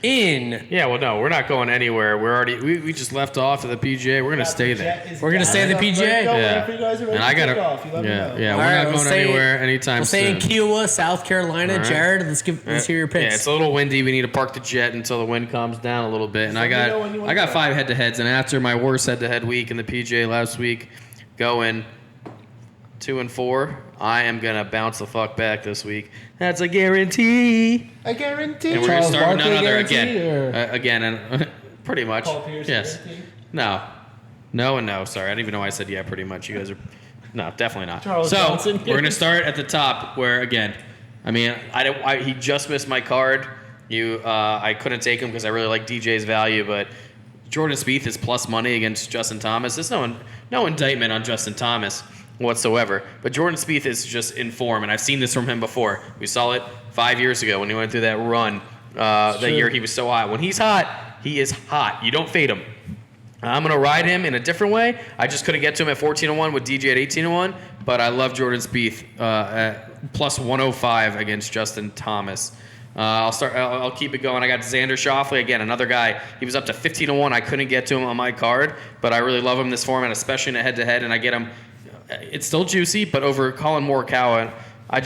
in. Yeah, well, no, we're not going anywhere. We just left off at the PGA. We're gonna stay there. We're gonna stay at the PGA? Yeah. And And I gotta. Yeah, we're not going anywhere anytime We'll soon. stay in Kiowa, South Carolina. All right. Jared, let's hear your picks. Yeah, it's a little windy. We need to park the jet until the wind calms down a little bit. And I got 5 head-to-heads. And after my worst head-to-head week in the PGA last week, going 2-4, I am gonna bounce the fuck back this week. That's a guarantee. I guarantee. And we're gonna Charles start with none Barkley other guarantee, again, and pretty much. Paul Pierce Yes. guarantee? No. No and no. Sorry, I didn't even know I said yeah. Pretty much. You guys are. No, definitely not. Charles so Johnson we're gonna start at the top, where again, I mean, he just missed my card. I couldn't take him because I really like DJ's value, but Jordan Spieth is plus money against Justin Thomas. There's no indictment on Justin Thomas whatsoever, but Jordan Spieth is just in form, and I've seen this from him before. We saw it 5 years ago when he went through that run. That year he was so hot. When he's hot, he is hot. You don't fade him. I'm going to ride him in a different way. I just couldn't get to him at 14-1 with DJ at 18-1, but I love Jordan Spieth at plus 105 against Justin Thomas. I'll keep it going. I got Xander Schauffele, again, another guy. He was up to 15-1. I couldn't get to him on my card, but I really love him this format, especially in a head-to-head, and I get him. It's still juicy, but over Colin Morikawa, I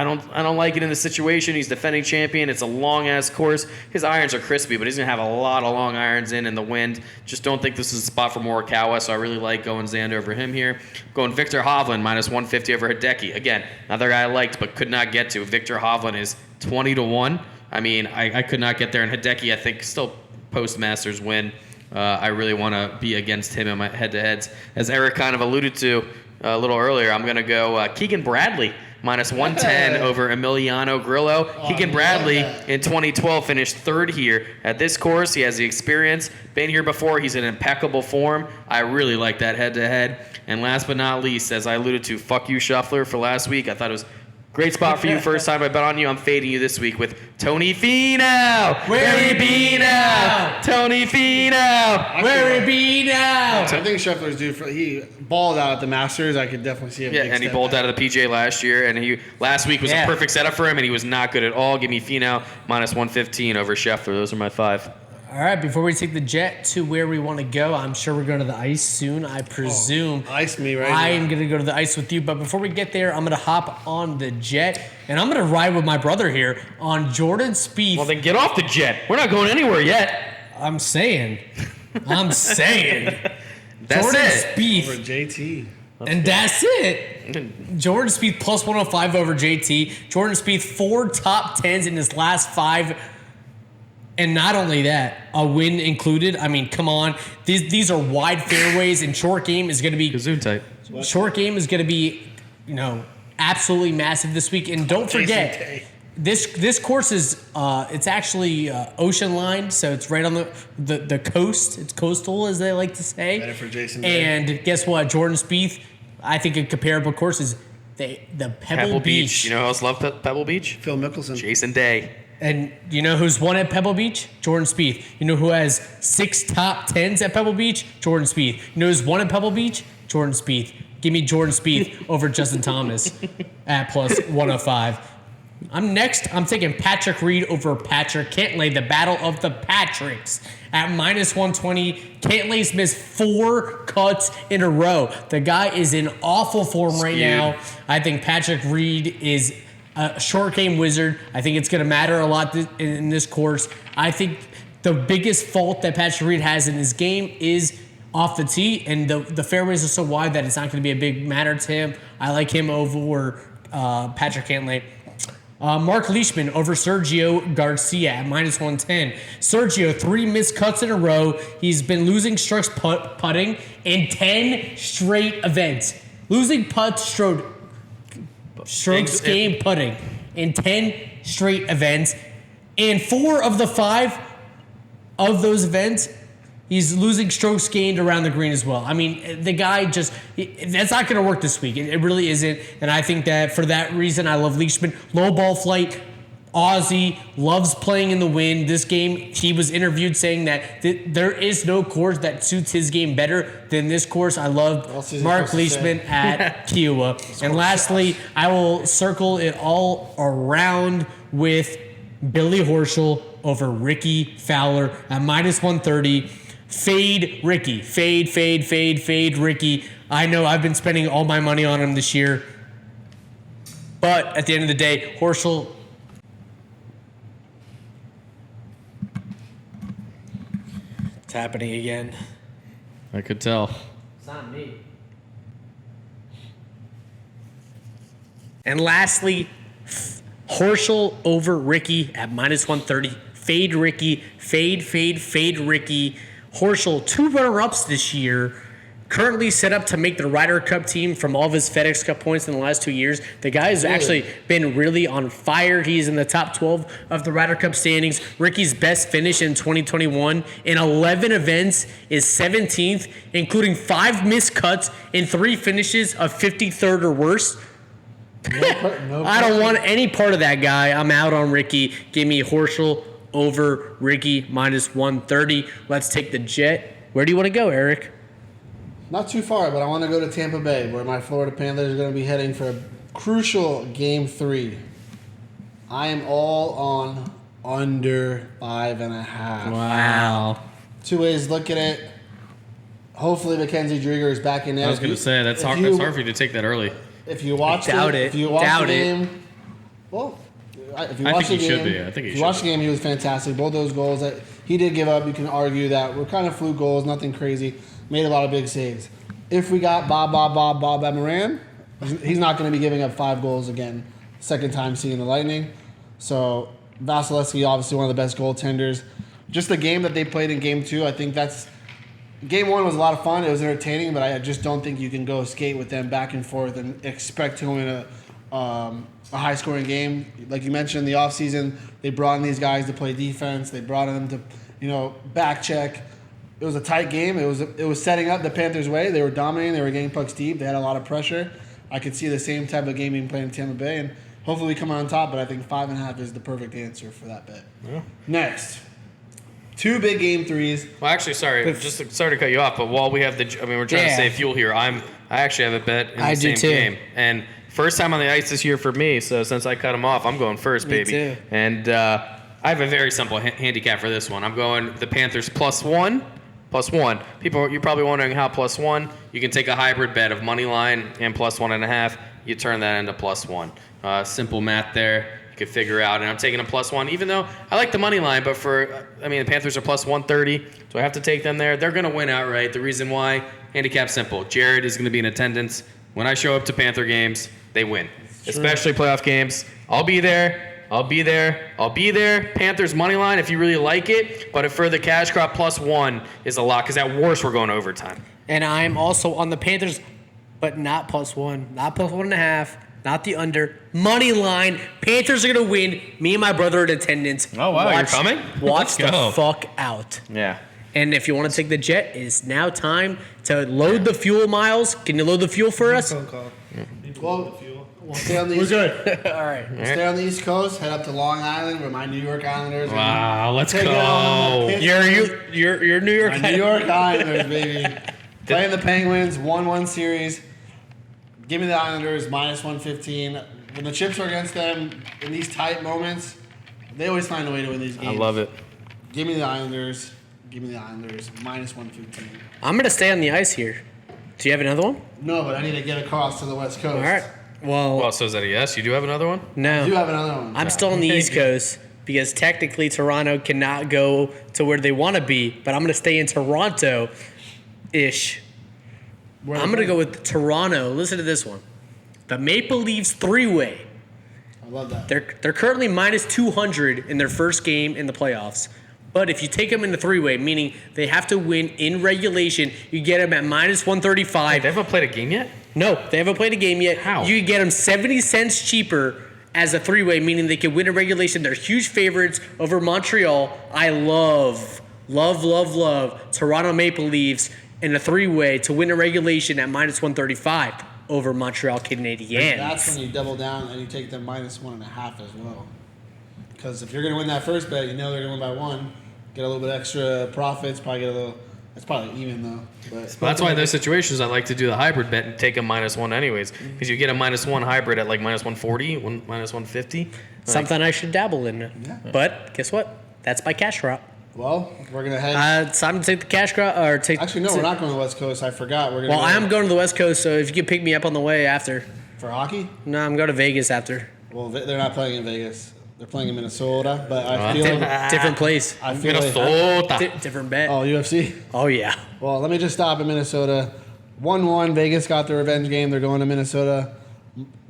don't like it in the situation. He's defending champion. It's a long ass course. His irons are crispy, but he's gonna have a lot of long irons in the wind. Just don't think this is a spot for Morikawa, so I really like going Xander over him here. Going Victor Hovland minus 150 over Hideki. Again, another guy I liked but could not get to. Victor Hovland is 20-1. I mean, I could not get there. And Hideki, I think, still post-Masters win. I really want to be against him in my head-to-heads. As Eric kind of alluded to a little earlier, I'm going to go Keegan Bradley minus 110 over Emiliano Grillo. Keegan Bradley in 2012 finished third here at this course. He has the experience. Been here before. He's in impeccable form. I really like that head-to-head. And last but not least, as I alluded to, fuck you, Shuffler, for last week. I thought it was great spot for you. First time I bet on you. I'm fading you this week with Tony Finau. Where he be now? Tony Finau. Where he be now? I think Scheffler's due for. He balled out at the Masters. I could definitely see him. Yeah, and he bowled out of the PGA last year, and last week was a perfect setup for him, and he was not good at all. Give me Finau minus 115 over Scheffler. Those are my 5. All right, before we take the jet to where we want to go, I'm sure we're going to the ice soon, I presume. Ice me right I now. am going to go to the ice with you, but before we get there, I'm going to hop on the jet, and I'm going to ride with my brother here on Jordan Spieth. Well, then get off the jet. We're not going anywhere yet. I'm saying. That's Jordan it. Spieth. Over JT. And that's it. Jordan Spieth plus 105 over JT. Jordan Spieth 4 top 10s in his last 5. And not only that, a win included. I mean, come on. These are wide fairways, and short game is going to be Gazoon type. Short game is going to be, absolutely massive this week. And don't forget, this course is it's actually ocean lined, so it's right on the coast. It's coastal, as they like to say. Better for Jason Day. And guess what? Jordan Spieth, I think a comparable course is the Pebble Beach. You know who else loved Pebble Beach? Phil Mickelson. Jason Day. And you know who's won at Pebble Beach? Jordan Spieth. You know who has 6 top 10s at Pebble Beach? Jordan Spieth. You know who's won at Pebble Beach? Jordan Spieth. Give me Jordan Spieth over Justin Thomas at plus 105. I'm taking Patrick Reed over Patrick Cantlay, the battle of the Patricks at minus 120. Cantlay's missed 4 cuts in a row. The guy is in awful form right now. I think Patrick Reed is a short game wizard. I think it's going to matter a lot in this course. I think the biggest fault that Patrick Reed has in his game is off the tee, and the fairways are so wide that it's not going to be a big matter to him. I like him over Patrick Cantlay. Mark Leishman over Sergio Garcia at minus 110. Sergio, 3 missed cuts in a row. He's been losing strokes putting in 10 straight events. Losing putts, strokes game putting in 10 straight events. And 4 of the 5 of those events, he's losing strokes gained around the green as well. I mean, the guy that's not going to work this week. It really isn't. And I think that for that reason, I love Leishman. Low ball flight, Aussie, loves playing in the wind. This game, he was interviewed saying that there is no course that suits his game better than this course. I love Mark Leishman at Kiowa. And lastly, I will circle it all around with Billy Horschel over Ricky Fowler at -130. Fade Ricky. Fade Ricky. I know I've been spending all my money on him this year. But at the end of the day, Horschel... It's happening again. I could tell. It's not me. And lastly, Horschel over Ricky at -130. Fade Ricky. Fade Ricky. Horschel, 2 runner-ups this year. Currently set up to make the Ryder Cup team from all of his FedEx Cup points in the last 2 years. The guy has actually been really on fire. He's in the top 12 of the Ryder Cup standings. Ricky's best finish in 2021 in 11 events is 17th, including 5 missed cuts and 3 finishes of 53rd or worse. I don't want any part of that guy. I'm out on Ricky. Give me Horschel over Ricky -130. Let's take the jet. Where do you want to go, Eric? Not too far, but I want to go to Tampa Bay, where my Florida Panthers are going to be heading for a crucial Game 3. I am all on under 5.5. Wow. 2 ways to look at it. Hopefully Mackenzie Drieger is back in there. I was going to say, that's hard for you to take that early. If you watch If you watch Doubt the it. game, well, if you I watch think the he game, should be. I think he if should you watch be. the game, he was fantastic. Both those goals that he did give up, you can argue that were kind of fluke goals, nothing crazy. Made a lot of big saves. If we got Bob Moran, he's not going to be giving up 5 goals again. Second time seeing the Lightning. So Vasilevsky, obviously one of the best goaltenders. Just the game that they played in Game 2, I think that's... Game 1 was a lot of fun. It was entertaining, but I just don't think you can go skate with them back and forth and expect to win a high-scoring game. Like you mentioned, in the offseason, they brought in these guys to play defense. They brought in them to, back check. It was a tight game. It was setting up the Panthers' way. They were dominating. They were getting pucks deep. They had a lot of pressure. I could see the same type of game being played in Tampa Bay, and hopefully we come on top. But I think 5.5 is the perfect answer for that bet. Yeah. Next, 2 big Game 3s. Well, actually, sorry to cut you off, but while we have we're trying to save fuel here. I actually have a bet in the same game, and first time on the ice this year for me. So since I cut him off, I'm going first, baby. Me too. And I have a very simple handicap for this one. I'm going the Panthers +1. People, you're probably wondering how +1. You can take a hybrid bet of money line and +1.5. You turn that into +1. Simple math there. You could figure out. And I'm taking a +1, even though I like the money line. But the Panthers are +130, so I have to take them there. They're going to win outright. The reason why, handicap simple. Jared is going to be in attendance. When I show up to Panther games, they win, especially playoff games. I'll be there. Panthers money line if you really like it, but for the cash crop +1 is a lot because at worst we're going overtime. And I'm also on the Panthers, but not +1, not +1.5, not the under. Money line. Panthers are going to win. Me and my brother are in attendance. Oh, wow. You're coming? Watch the fuck out. Yeah. And if you want to take the jet, it's now time to load the fuel, Miles. Can you load the fuel for us? Phone call. Well, we'll stay on the East. All right. Stay on the East Coast. Head up to Long Island, where my New York Islanders. Wow, let's Take it on. go. You're New York. My New York Islanders, baby. Playing the Penguins, 1-1 series. Give me the Islanders, -115. When the chips are against them in these tight moments, they always find a way to win these games. I love it. Give me the Islanders. -115. I'm going to stay on the ice here. Do you have another one? No, but I need to get across to the West Coast. All right. Well, So is that a yes? You do have another one? no. I do have another one. I'm still on the East Coast because technically Toronto cannot go to where they want to be, but I'm going to stay in Toronto-ish. I'm going to go with Toronto. Listen to this one. The Maple Leafs 3-way. I love that. They're currently -200 in their first game in the playoffs. But if you take them in the 3-way, meaning they have to win in regulation, you get them at -135. They haven't played a game yet? No, they haven't played a game yet. How? You get them 70 cents cheaper as a 3-way, meaning they can win in regulation. They're huge favorites over Montreal. I love Toronto Maple Leafs in a 3-way to win in regulation at -135 over Montreal Canadiens. That's when you double down and you take them -1.5 as well. Because if you're going to win that first bet, you know they're going to win by 1. Get a little bit extra profits. Probably get a little. It's probably even though. But That's why in those situations I like to do the hybrid bet and take a -1 anyways, because you get a -1 hybrid at like -140, -150. Something I should dabble in. Yeah. But guess what? That's my cash crop. well, we're gonna head. It's time to take the cash crop or take. Actually, no, we're not going to the West Coast. I forgot. We're gonna. Well, I am going to the West Coast, so if you could pick me up on the way after. for hockey. No, I'm going to Vegas after. Well, they're not playing in Vegas. They're playing in Minnesota. But I feel like Different place. I feel like. Minnesota. Different bet. Oh, UFC. Oh yeah. Well, let me just stop in Minnesota. 1-1. Vegas got the revenge game. They're going to Minnesota.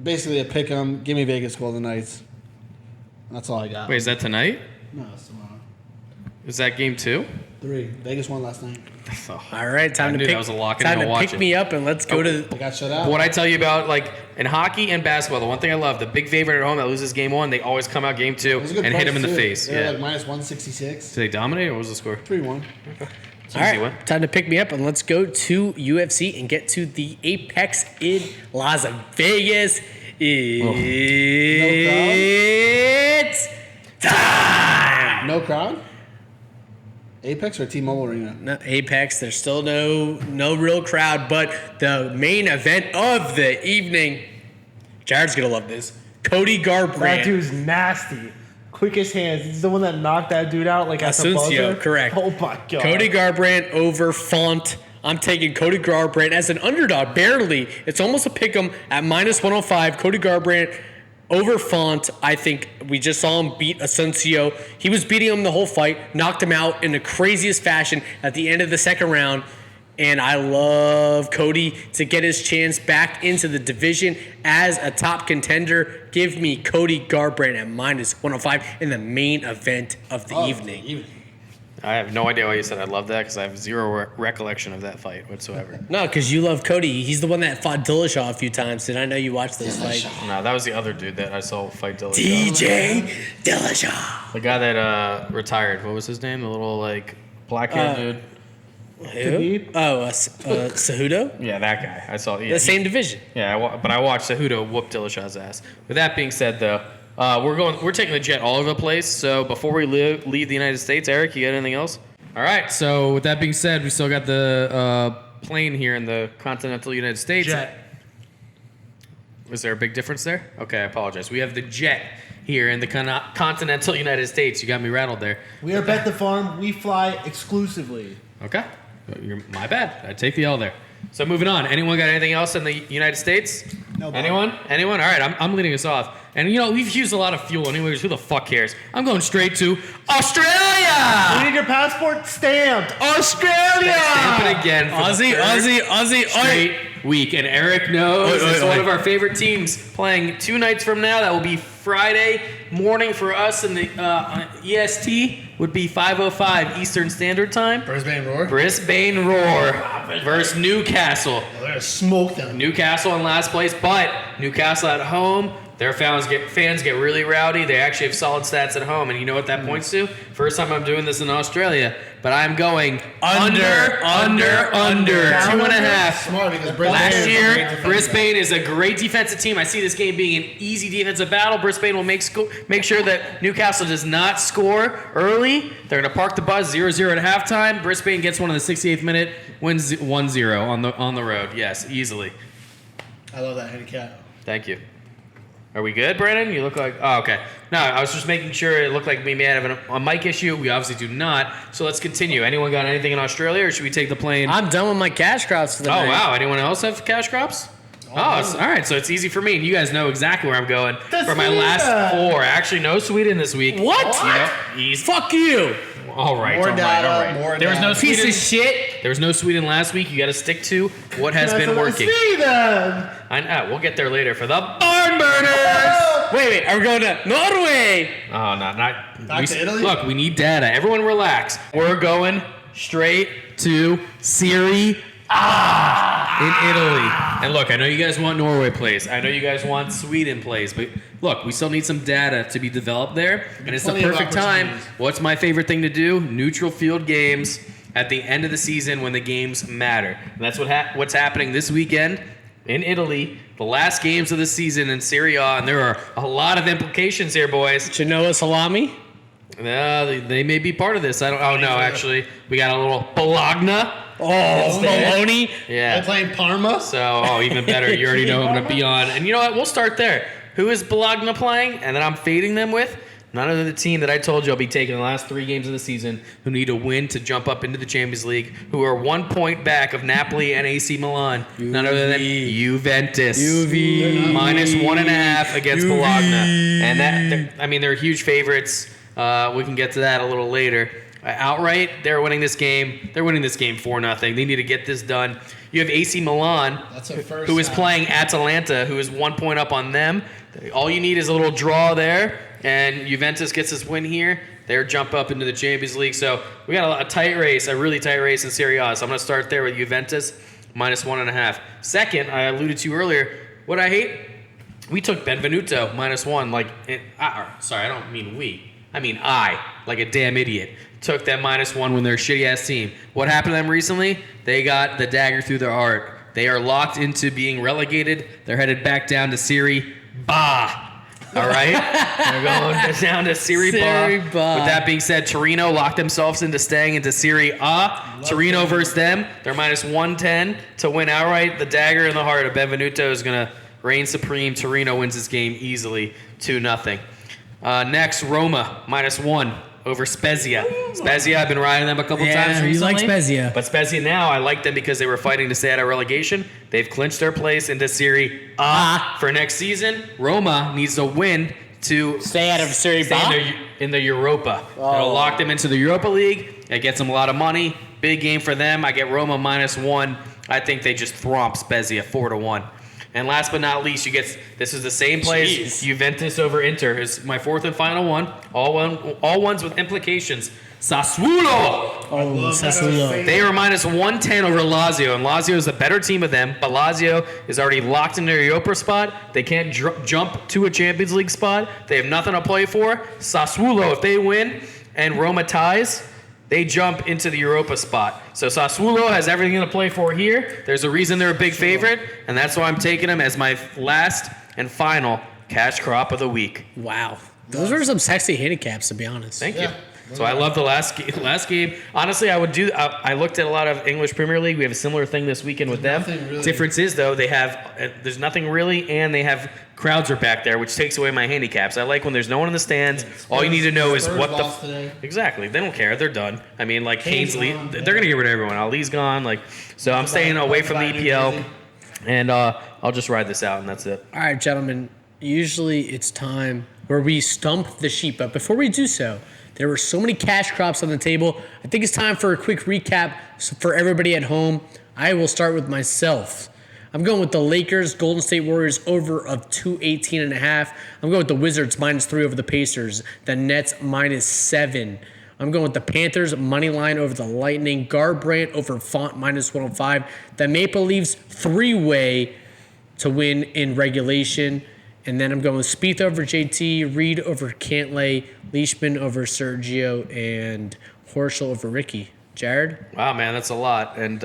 Basically a pick 'em. Give me Vegas Golden Knights. That's all I got. Wait, is that tonight? No, it's tomorrow. Is that game 2? 3. Vegas won last night. All right, time I to knew pick. that was a lock and time I'll to watch pick it. me up and let's go to. They got shut out. What I tell you about, like, in hockey and basketball, the one thing I love, the big favorite at home that loses game 1, they always come out game 2 It was a good and hit price, him in the too. face. They're Yeah. like minus 166. Did they dominate or what was the score? 3-1. It's All an easy right, win. time to pick me up and let's go to UFC and get to the Apex in Las Vegas. It's time. No crowd? Apex or T-Mobile Arena? No, Apex, there's still no real crowd, but the main event of the evening. Jared's gonna love this. Cody That Garbrandt. dude's nasty. Quickest hands. He's the one that knocked that dude out like at the Asuncio, buzzer. correct. Oh my god. Cody Garbrandt over Font. I'm taking Cody Garbrandt as an underdog, barely. It's almost a pick 'em at -105. Cody Garbrandt over Font. I think we just saw him beat Asuncio. He was beating him the whole fight, knocked him out in the craziest fashion at the end of the second round. And I love Cody to get his chance back into the division as a top contender. Give me Cody Garbrandt at -105 in the main event of the evening. I have no idea why you said I love that because I have zero recollection of that fight whatsoever. No, because you love Cody. He's the one that fought Dillashaw a few times, and I know you watched those fights. No, that was the other dude that I saw fight Dillashaw. DJ Dillashaw. The guy that retired. What was his name? The little like black haired dude. Who? Oh, Cejudo? Yeah, that guy. I saw. Yeah, The same division. Yeah, but I watched Cejudo whoop Dillashaw's ass. With that being said, though, we're taking the jet all over the place. So before we leave the United States, Eric, you got anything else? All right. So with that being said, we still got the plane here in the continental United States. Jet. Is there a big difference there? Okay, I apologize. We have the jet here in the continental United States. You got me rattled there. We are Bet the Farm. We fly exclusively. Okay. My bad. I take the L there. So moving on. Anyone got anything else in the United States? No, Bob. Anyone? Anyone? All right. I'm leading us off. And we've used a lot of fuel anyways. Who the fuck cares? I'm going straight to We Australia. need your passport stamped. Australia. Stamp it again. For the third straight week. And Eric knows it's one of our favorite teams playing 2 nights from now. That will be Friday morning for us, and the EST would be 5:05 Eastern Standard Time. Brisbane Roar? Brisbane Roar versus Newcastle. They're going to smoke them. Newcastle in last place, but Newcastle at home. Their fans get really rowdy. They actually have solid stats at home, and you know what that points to? First time I'm doing this in Australia, but I'm going under 2.5. Smart because Brisbane Last is a great year, defensive Brisbane is a great defensive team. I see this game being an easy defensive battle. Brisbane will make sure that Newcastle does not score early. They're going to park the bus 0-0 at halftime. Brisbane gets one in the 68th minute, wins 1-0 on the road. Yes, easily. I love that handicap. Thank you. Are we good, Brandon? You look like... Oh, okay. No, I was just making sure it looked like we may have a mic issue. We obviously do not. So let's continue. Anyone got anything in Australia, or should we take the plane? I'm done with my cash crops for the Oh, night. wow. Anyone else have cash crops? All right. So it's easy for me, and you guys know exactly where I'm going for my last 4. Actually, no Sweden this week. What? Easy. Fuck you. All right. More all data, right. more There was no data. Piece Sweden. of shit. There was no Sweden last week. You got to stick to what has been working. Sweden. We'll get there later for the Barn Burners. Wait. Are we going to Norway? Oh, not. Back to Italy? Look, we need data. Everyone relax. We're going straight to Serie A in Italy. And look, I know you guys want Norway plays. I know you guys want Sweden plays. But look, we still need some data to be developed there. And it's the Plenty of perfect time. opportunities. What's my favorite thing to do? Neutral field games at the end of the season when the games matter. And that's what's happening this weekend. in Italy, the last games of the season in Serie A, and there are a lot of implications here, boys. Genoa salami? They may be part of this. I don't. Oh no, actually, we got a little Bologna. Oh, Maloney. They're Yeah. playing Parma. So, even better. You already know who I'm going to be on. And you know what? We'll start there. Who is Bologna playing? And then I'm fading them with none other than the team that I told you I'll be taking the last 3 games of the season, who need a win to jump up into the Champions League, who are 1 point back of Napoli and AC Milan. None other than Juventus. Minus 1.5 against Bologna. And they're huge favorites. We can get to that a little later. Outright, they're winning this game. They're winning this game 4-0. They need to get this done. You have AC Milan, who is playing Atalanta, who is 1 point up on them. All you need is a little draw there, and Juventus gets this win here. They're jump up into the Champions League. So we got a tight race, a really tight race in Serie A. So I'm going to start there with Juventus, minus 1.5. Second, I alluded to earlier, what I hate, we took Benvenuto, minus 1. Sorry, I don't mean we. I mean I, like a damn idiot, took them minus 1 when they're a shitty-ass team. What happened to them recently? They got the dagger through their heart. They are locked into being relegated. They're headed back down to Serie B. All right? They're going down to Serie B. With that being said, Torino locked themselves into staying into Serie A. Torino versus them. They're minus 110 to win outright. The dagger in the heart of Benvenuto is going to reign supreme. Torino wins this game easily, 2-0. Next, Roma, minus 1 over Spezia. Spezia, I've been riding them a couple times recently. You like Spezia. But Spezia now, I like them because they were fighting to stay out of relegation. They've clinched their place into Serie A for next season. Roma needs to win to Stay out of Serie B? in the Europa. It'll lock them into the Europa League. It gets them a lot of money. Big game for them. I get Roma minus 1. I think they just thwomp Spezia 4-1. And last but not least, this is the same place. Jeez. Juventus over Inter is my fourth and final one. All ones with implications. Sassuolo. Sassuolo. They are minus 110 over Lazio, and Lazio is a better team of them. But Lazio is already locked in their Europa spot. They can't jump to a Champions League spot. They have nothing to play for. Sassuolo, if they win and Roma ties, they jump into the Europa spot. So Sassuolo has everything to play for here. There's a reason they're a big favorite, and that's why I'm taking them as my last and final cash crop of the week. Wow. Those are some sexy handicaps, to be honest. Thank you. So I love the last game. Honestly, I looked at a lot of English Premier League. We have a similar thing this weekend with them. Really. Difference is, though, there's nothing really, and they have crowds are back there, which takes away my handicaps. I like when there's no one in the stands. All you need to know is what the exactly. They don't care. They're done. I mean, like Kane's they're gonna get rid of everyone. Ali's gone. So I'm staying away from the EPL, and I'll just ride this out, and that's it. All right, gentlemen. Usually it's time where we stump the sheep. But before we do so, there were so many cash crops on the table. I think it's time for a quick recap for everybody at home. I will start with myself. I'm going with the Lakers, Golden State Warriors over of 218.5. I'm going with the Wizards minus 3 over the Pacers. The Nets minus 7. I'm going with the Panthers money line over the Lightning. Garbrandt over Font minus 105. The Maple Leafs 3-way to win in regulation. And then I'm going with Spieth over JT, Reed over Cantlay, Leishman over Sergio, and Horschel over Ricky. Jared? Wow, man, that's a lot. And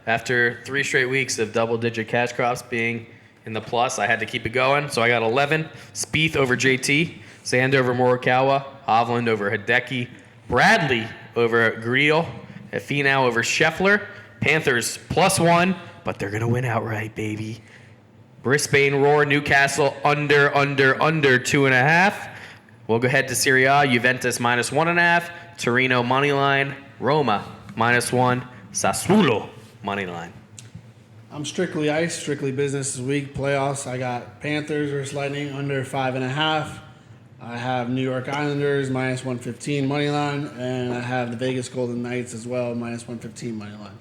after 3 straight weeks of double-digit cash crops being in the plus, I had to keep it going. So I got 11. Spieth over JT, Sand over Morikawa, Hovland over Hideki, Bradley over Griel, Finau over Scheffler, Panthers +1, but they're going to win outright, baby. Brisbane Roar, Newcastle under 2.5. We'll go ahead to Serie A, Juventus minus 1.5, Torino money line, Roma minus 1, Sassuolo money line. I'm strictly ice, strictly business this week. Playoffs, I got Panthers versus Lightning under 5.5. I have New York Islanders minus 115 money line, and I have the Vegas Golden Knights as well minus 115 money line.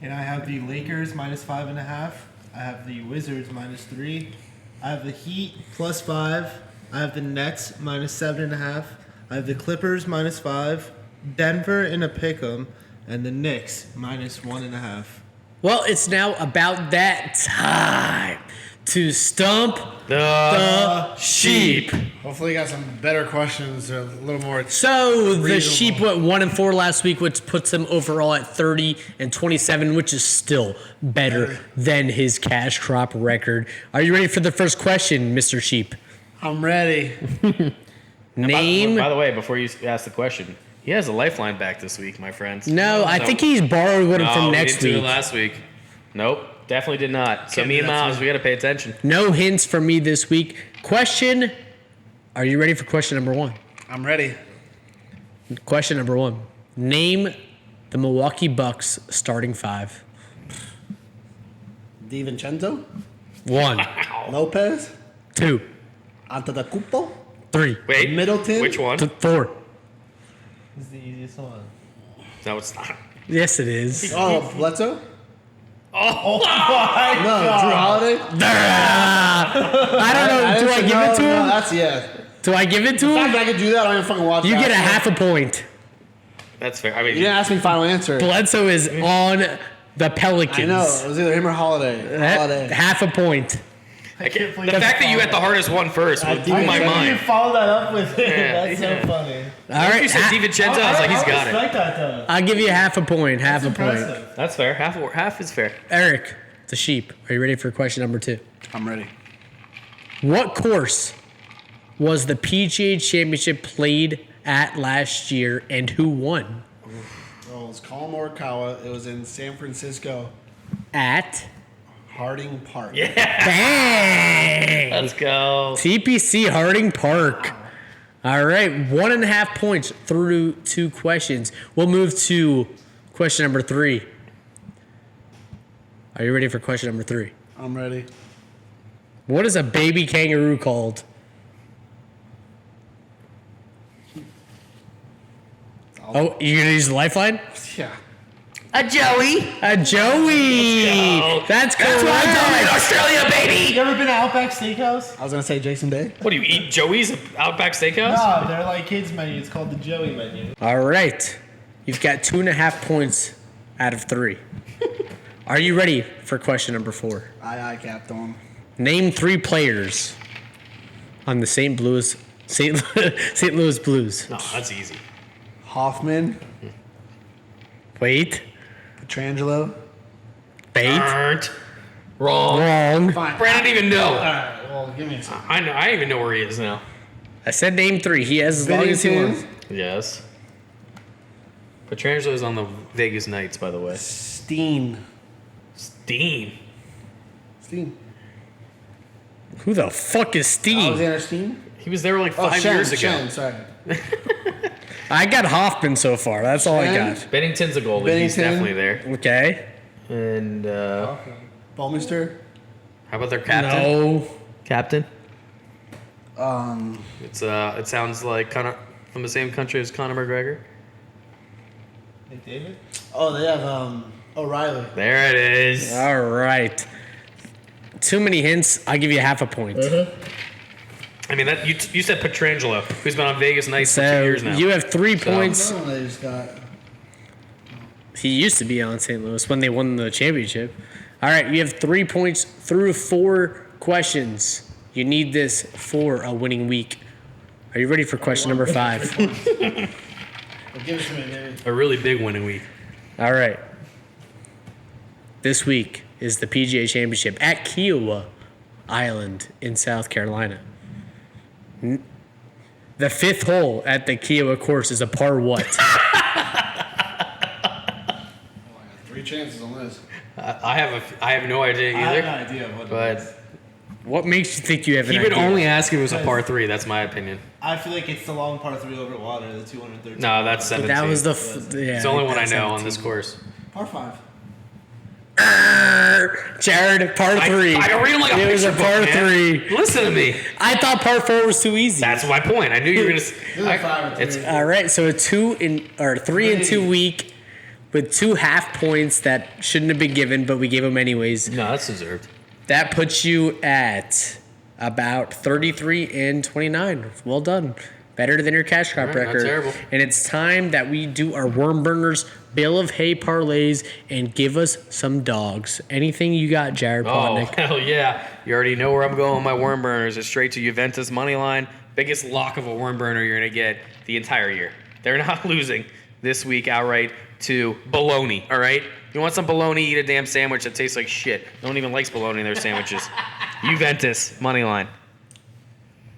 And I have the Lakers minus 5.5. I have the Wizards minus 3. I have the Heat +5. I have the Nets minus 7.5. I have the Clippers minus 5. Denver in a pick'em, and the Knicks minus 1.5. Well, it's now about that time. to stump The sheep. Hopefully, you got some better questions. They're a little more. So the Reasonable. sheep went 1-4 last week, which puts him overall at 30-27, which is still better than his cash crop record. Are you ready for the first question, Mr. Sheep? I'm ready. Name. By the way, before you ask the question, he has a lifeline back this week, my friends. No, I So- think he's borrowed one No, from we next didn't do it week. last week. Nope, definitely did not. So Can't me do and that to Miles, me. we got to pay attention. No hints from me this week. Question. Are you ready for question number 1? I'm ready. Question number 1. Name the Milwaukee Bucks starting 5. DiVincenzo, 1, Lopez, 2, Antetokounmpo, 3, Wait, Middleton? Which one? 4. This is the easiest one. No, it's not. Yes, it is. Oh, Bledsoe? Oh, No, Drew Holiday? I don't know. Do I give it to No, him? that's Do I give it to The fact him? that I could do that, I don't even fucking watch You that. get a half a point. that's fair. I mean, You didn't ask me final answer. Bledsoe is on the Pelicans. I know. It was either him or Holiday. Holiday. Half a point. I can't believe the fact that you had the hardest one first blew my did. You mind. follow that up with it. Yeah, That's yeah. so funny. All If right. you said DiVincenzo, I was like, he's got it. I respect that though. I'll give you half a point. Half a point. Impressive. That's fair. Half is fair. Eric, the sheep. Are you ready for question number 2? I'm ready. What course was the PGA Championship played at last year, and who won? Well, it was Colin Morikawa. It was in San Francisco, At Harding Park. Yeah, bang. let's go. TPC Harding Park. All right, 1.5 points through 2 questions. We'll move to question number 3. Are you ready for question number 3? I'm ready. What is a baby kangaroo called? Oh, you gonna use the lifeline? Yeah. A Joey. A Joey. go. That's correct. That's what I'm doing, Australia, baby. You ever been to Outback Steakhouse? I was gonna say Jason Day. What do you eat? Joey's Outback Steakhouse? No, they're like kids menu. It's called the Joey menu. All right, you've got 2.5 points out of 3. Are you ready for question number 4? Aye, Captain. Name 3 players on the St. Louis Blues. No, that's easy. Hoffman, Wait. Petrangelo. Bait. Burnt. Wrong. Wrong. Fine. Brandon didn't even know. All right. Well, give me a second. I know. I even know where he is now. I said name 3. He has as long as he Bennington. wants. Yes. Petrangelo is on the Vegas Knights, by the way. Steen. Steen. Steen. Who the fuck is Steve? Alexander Steen. He was there like Oh, 5 Shen, years ago. Shen, sorry. I got Hoffman so far. That's all I Shen. got. Bennington's a goalie. He's Bennington. definitely there. Okay. And Bowmeister. how about their captain? No. Captain. Um, It sounds like Conor from the same country as Conor McGregor. Hey, David? oh, they have O'Reilly. There it is. All right. Too many hints. I'll give you half a point. I mean, that you said Petrangelo, who's been on Vegas Knights for 2 So years now. you have 3 points. Another one they just got. He used to be on St. Louis when they won the championship. All right, you have 3 points through 4 questions. You need this for a winning week. Are you ready for question number 5? Well, give it to me, baby. A really big winning week. All right. This week is the PGA Championship at Kiowa Island in South Carolina. The 5th hole at the Kiowa course is a par what? 3 chances on this. I have no idea I have either. no idea what it But is. What makes you think you have an he idea? would only ask if it was a par 3. That's my opinion. I feel like it's the long par 3 over water, the 213. No, that's 17. That was the It's the only one I know on this course. Par 5. Jared, par 3. I can read them like a It was a picture par book, man. 3. Listen to me. I thought par 4 was too easy. That's my point. I knew you were gonna. These are 5 and 3. All right, so a 3 and 2 week with 2 half points that shouldn't have been given, but we gave them anyways. No, that's deserved. That puts you at about 33 and 29. Well done. Better than your cash crop All right, not record. terrible. And it's time that we do our worm burners Bill of Hay parlays and give us some dogs. Anything you got, Jared Oh, Plotnick? hell yeah. You already know where I'm going with my worm burners. It's straight to Juventus money line. Biggest lock of a worm burner you're going to get the entire year. They're not losing this week outright to bologna, all right? You want some bologna, eat a damn sandwich that tastes like shit. No one even likes bologna in their sandwiches. Juventus money line.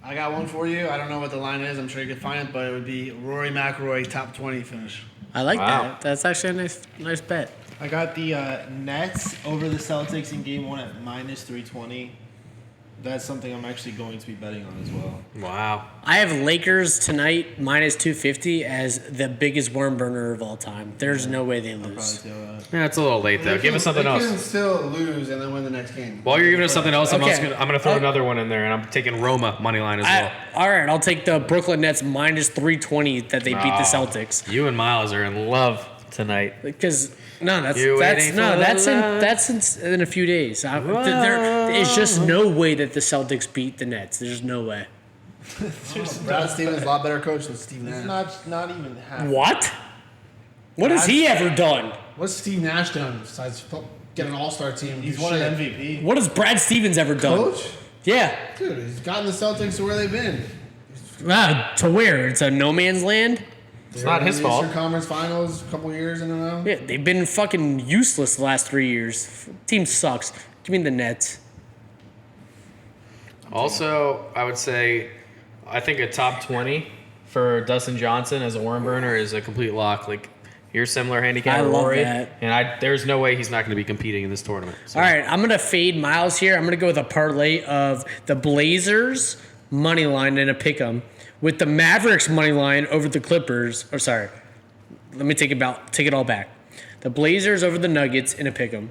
I got one for you. I don't know what the line is. I'm sure you can find it, but it would be Rory McIlroy top 20 finish. I like Wow. that. That's actually a nice bet. I got the Nets over the Celtics in Game 1 at -320. That's something I'm actually going to be betting on as well. Wow. I have Lakers tonight -250 as the biggest worm burner of all time. There's no way they Probably lose. do that. Yeah, it's a little late, though. Give us something They else. can still lose and then win the next game. While you're giving us something else, I'm Okay. going to throw another one in there, and I'm taking Roma money line as well. All right, I'll take the Brooklyn Nets -320 that they beat the Celtics. You and Miles are in love tonight. Because that's You waiting for the in a few days. There is just no way that the Celtics beat the Nets. There's no way. Brad Stevens, a lot better coach than Steve It's Nash. not even half. What? What has he ever done? What's Steve Nash done besides get an all-star team? He's do won shit? an MVP. What has Brad Stevens ever done? Coach? Yeah. Dude, he's gotten the Celtics to where they've been. To where? It's a no man's land? It's not his fault. Eastern Conference Finals a couple years in a row. Yeah, they've been fucking useless the last 3 years. Team sucks. Give me the Nets. Also, I would say, I think a top 20 for Dustin Johnson as a worm burner is a complete lock. Like, you're similar handicap I to love Rory, that. and there's no way he's not going to be competing in this tournament. So. All right, I'm going to fade Miles here. I'm going to go with a parlay of the Blazers money line and a pick 'em with the Mavericks money line over the Clippers. Or sorry, let me take it all back. The Blazers over the Nuggets in a pick 'em.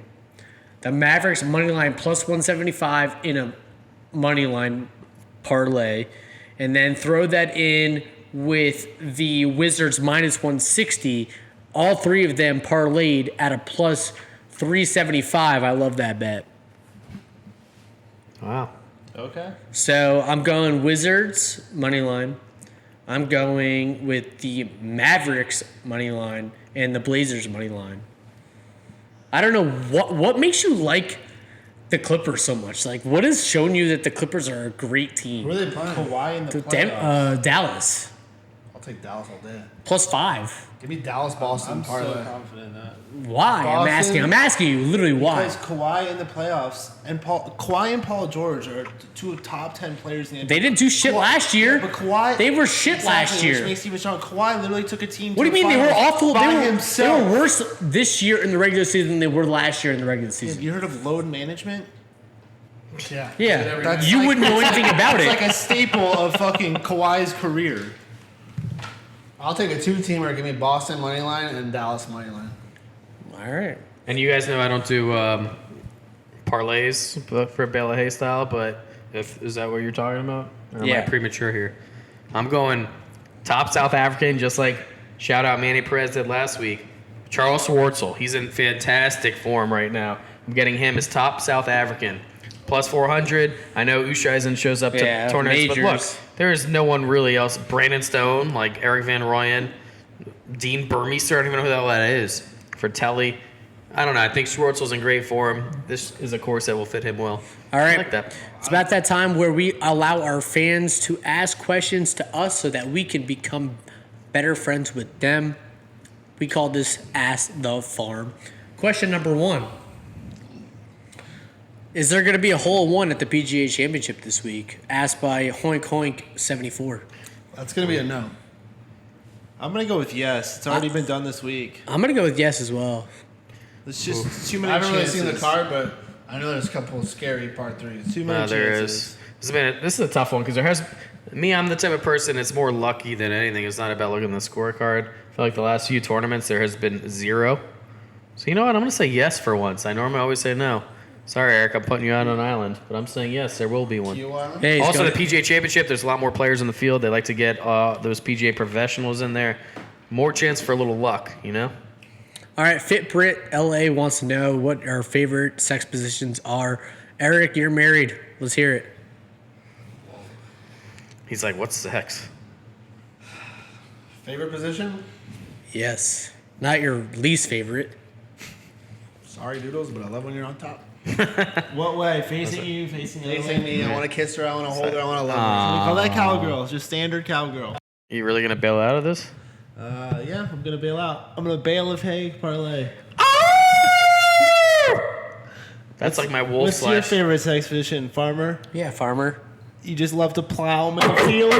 The Mavericks money line +175 in a money line parlay, and then throw that in with the Wizards -160. All three of them parlayed at a +375. I love that bet. Wow. Okay. So I'm going Wizards money line. I'm going with the Mavericks money line and the Blazers money line. I don't know what makes you like the Clippers so much. Like, what has shown you that the Clippers are a great team? Where are they playing? Kawhi in the playoffs. Dallas I'll take Dallas all day. +5. Give me Dallas, Boston, I'm so parlay. confident in that. Why? Boston? I'm asking you literally why. Because Kawhi in the playoffs and Kawhi and Paul George are two top 10 players in the NBA. They didn't do shit last year. But Kawhi, They were shit last Which year. makes even strong. Kawhi literally took a team. What do to you mean the they were finals awful? by They were himself. worse this year in the regular season than they were last year in the regular season. You heard of load management? Yeah. Yeah, That's you like- wouldn't know anything about It's it. like a staple of fucking Kawhi's career. I'll take a two-teamer. Give me Boston money line and Dallas money line. All right. And you guys know I don't do parlays for Bela Hay style, but is that what you're talking about? Or am I Yeah. premature here? I'm going top South African, just like shout out Manny Perez did last week. Charles Schwartzel, he's in fantastic form right now. I'm getting him as top South African. +400. I know Oosthuizen shows up to Yeah, tournaments, but look, majors. there is no one really else. Brandon Stone, like Eric Van Rooyen, Dean Burmeister, I don't even know who the hell that is. For Telly. I don't know. I think Schwartzel's in great form. This is a course that will fit him well. All right. I like that. It's about that time where we allow our fans to ask questions to us so that we can become better friends with them. We call this Ask the Farm. Question number 1. Is there going to be a hole in one at the PGA Championship this week? Asked by Hoink Hoink 74. That's gonna be a no. I'm gonna go with yes. It's already been done this week. I'm going to go with yes as well. It's just too many I haven't chances. really seen the card, but I know there's a couple of scary par threes. Too many There chances. is. This is a tough one because I'm the type of person that's more lucky than anything. It's not about looking at the scorecard. I feel like the last few tournaments there has been 0. So you know what? I'm going to say yes for once. I normally always say no. Sorry, Eric, I'm putting you out on an island, but I'm saying yes, there will be one. Hey, he's Also, gonna- the PGA Championship, there's a lot more players in the field. They like to get those PGA professionals in there. More chance for a little luck, you know? All right, Fit Brit LA wants to know what our favorite sex positions are. Eric, you're married. Let's hear it. He's like, what's sex? Favorite position? Yes. Not your least favorite. Sorry, Doodles, but I love when you're on top. What way? Facing you, facing the other Facing way? me, I want to kiss her, I want to hold her, I want to love We call that cowgirl. Just standard cowgirl. Are you really going to bail out of this? Yeah, I'm gonna bail out. I'm gonna bail if Hague parlay. That's like my wolf What's your slash. favorite sex position, farmer? Yeah, farmer. You just love to plow in the field.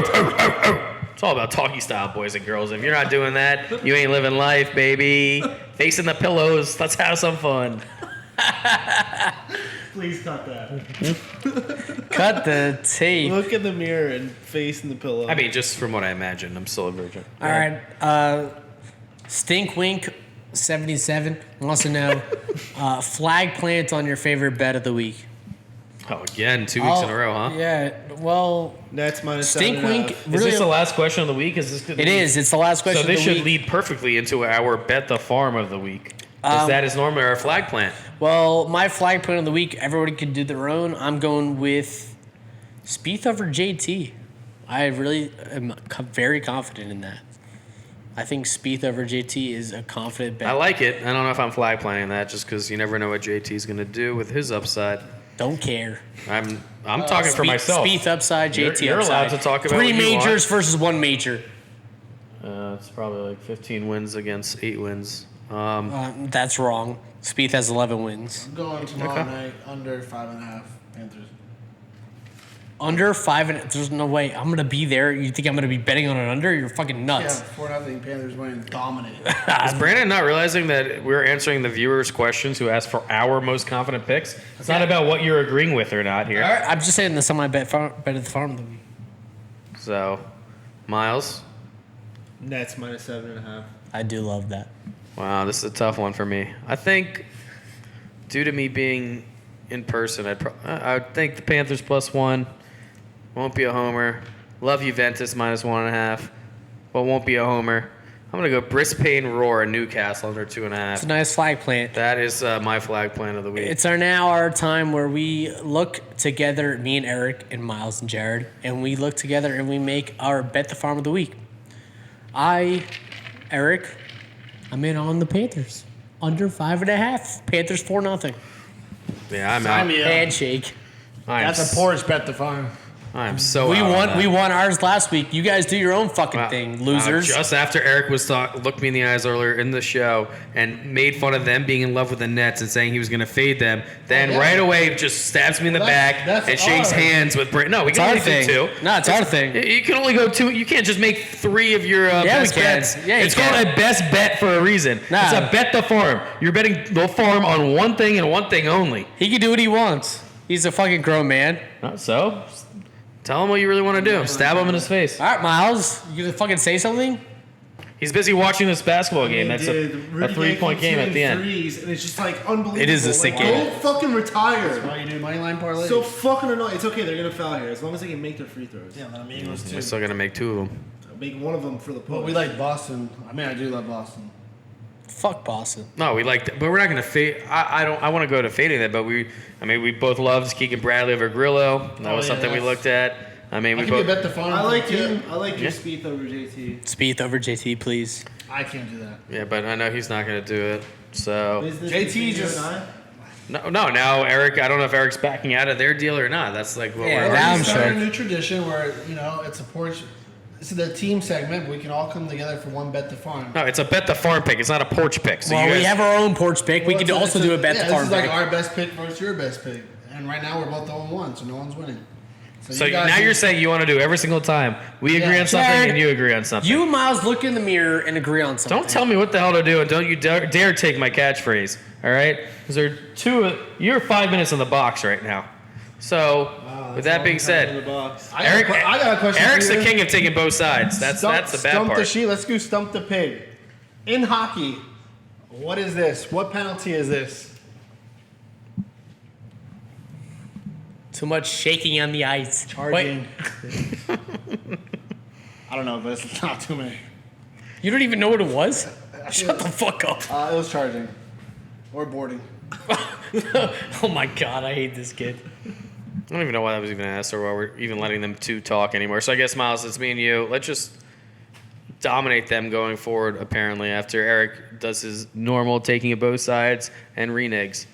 It's all about talkie style, boys and girls. If you're not doing that, you ain't living life, baby. Facing the pillows. Let's have some fun. Please cut that. Cut the tape. Look in the mirror and face in the pillow. I mean, just from what I imagine, I'm still a virgin. All right. Stink Wink 77 wants to know flag plant on your favorite bet of the week. Oh, again, 2 weeks in a row, huh? Yeah. Well, Nets minus Stink 7.5. Wink. Is Really, this the last question of the week? Is this? it is. It's the last question So this of the should week. lead perfectly into our bet the farm of the week. Because that is normally our flag plant. Well, my flag plant of the week, everybody can do their own. I'm going with Spieth over JT. I really am very confident in that. I think Spieth over JT is a confident bet. I like it. I don't know if I'm flag planning that just because you never know what JT's going to do with his upside. Don't care. I'm talking for myself. Spieth upside, JT You're upside. allowed to talk about 3 what you majors want. versus 1 major. It's probably like 15 wins against 8 wins. That's wrong. Spieth has 11 wins. I'm going tomorrow night under 5.5 Panthers. Under 5, and there's no way I'm gonna be there. You think I'm gonna be betting on an under? You're fucking Yeah, nuts. 4-0 Panthers winning, dominated. Is Brandon not realizing that we're answering the viewers' questions who asked for our most confident picks? It's not about what you're agreeing with or not here. All right, I'm just saying that's on my bet at the farm of the week. So, Miles. Nets minus 7.5. I do love that. Wow, this is a tough one for me. I think, due to me being in person, I would think the Panthers +1. Won't be a homer. Love Juventus -1.5, but won't be a homer. I'm gonna go Brisbane Roar Newcastle under It's a 2.5. nice flag plant. That is my flag plan of the week. It's our time where we look together, me and Eric and Miles and Jared, and we look together and we make our bet the farm of the week. Eric, I'm in on the Panthers. Under 5.5. Panthers 4-0. Yeah, I'm Sign out. me up. Handshake. That's a porch bet the farm. I'm so We out on won. that. We won ours last week. You guys do your own fucking Wow. thing, losers. Just after Eric looked me in the eyes earlier in the show and made fun of them being in love with the Nets and saying he was going to fade them, then yeah. right away just stabs me in the back that's and shakes ours. hands with Brent. No, we It's can our only do thing. 2. No, it's our thing. You can only go 2. You can't just make 3 of your best we can. bets. Yeah, you it's called can. a best bet for a reason. Nah. It's a bet the farm. You're betting the farm on one thing and one thing only. He can do what he wants. He's a fucking grown man. Not so. Tell him what you really want to do. Stab him in his face. All right, Miles, you gonna fucking say something? He's busy watching this basketball game. That's a Rudy 3-point Gay game at the end. threes, and it's just like unbelievable. It is a sick Like, game. Don't fucking retire. Why you do money line parlay? So fucking annoying. It's okay. They're gonna foul here as long as they can make their free throws. yeah, let me Eagles too. We're still gonna make 2 of them. Make one of them for the post. But we like Boston. I mean, I do love Boston. Fuck Boston. No, we like, but we're not gonna fade. I don't. I want to go to fading that, but we both loved Keegan Bradley over Grillo. That was yeah, something we that's- looked at. I mean, I we can both. bet the farm. I like too. you. I like your Yeah. Spieth over JT. Spieth over JT, please. I can't do that. Yeah, but I know he's not gonna do it. So Is this JT between you just- and I? no. Now Eric, I don't know if Eric's backing out of their deal or not. That's like what Yeah, we're. that- We're I'm starting sure. a new tradition where it's a porch. This is the team segment. We can all come together for one bet the farm. No, it's a bet the farm pick. It's not a porch pick. So Well, you guys, we have our own porch pick. We Well, could it's also it's do a bet yeah, the farm This is pick. like our best pick versus your best pick. And right now we're both 0-1, so no one's winning. So you guys now do- you're saying you want to do every single time. We agree Yeah. on something Jared, and you agree on something. You and Miles look in the mirror and agree on something. Don't tell me what the hell to do, and don't you dare take my catchphrase. All right? Because there are 2. You're 5 minutes in the box right now. So, with that being In said, the box. I got a Eric, que- I got a question. Eric's for the you. king of taking both sides. That's the bad Stump part. the sheet. Let's do stump the pig. In hockey, what is this? What penalty is this? Too much shaking on the ice. Charging. I don't know, but it's not too many. Wait, you don't even know what it was? Shut the fuck up. It was charging. Or boarding. Oh my god, I hate this kid. I don't even know why that was even asked or why we're even letting them 2 talk anymore. So I guess, Miles, it's me and you. Let's just dominate them going forward, apparently, after Eric does his normal taking of both sides and renegs.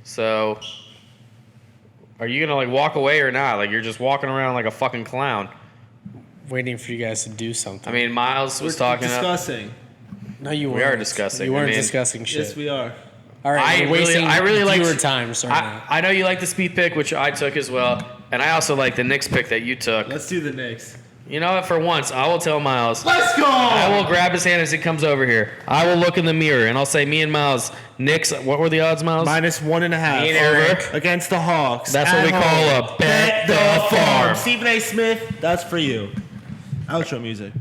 So, are you going to, walk away or not? You're just walking around like a fucking clown. Waiting for you guys to do something. I mean, Miles was talking discussing. No, you weren't. We are discussing. You weren't discussing shit. Yes, we are. All right, I really like viewer time. Sorry. I know you like the speed pick, which I took as well, and I also like the Knicks pick that you took. Let's do the Knicks. You know what? For once, I will tell Miles. Let's go! I will grab his hand as he comes over here. I will look in the mirror, and I'll say, me and Miles, Knicks, what were the odds, Miles? -1.5. Me and Eric. Against the Hawks. That's what we call a bet the farm. Stephen A. Smith, that's for you. Outro music.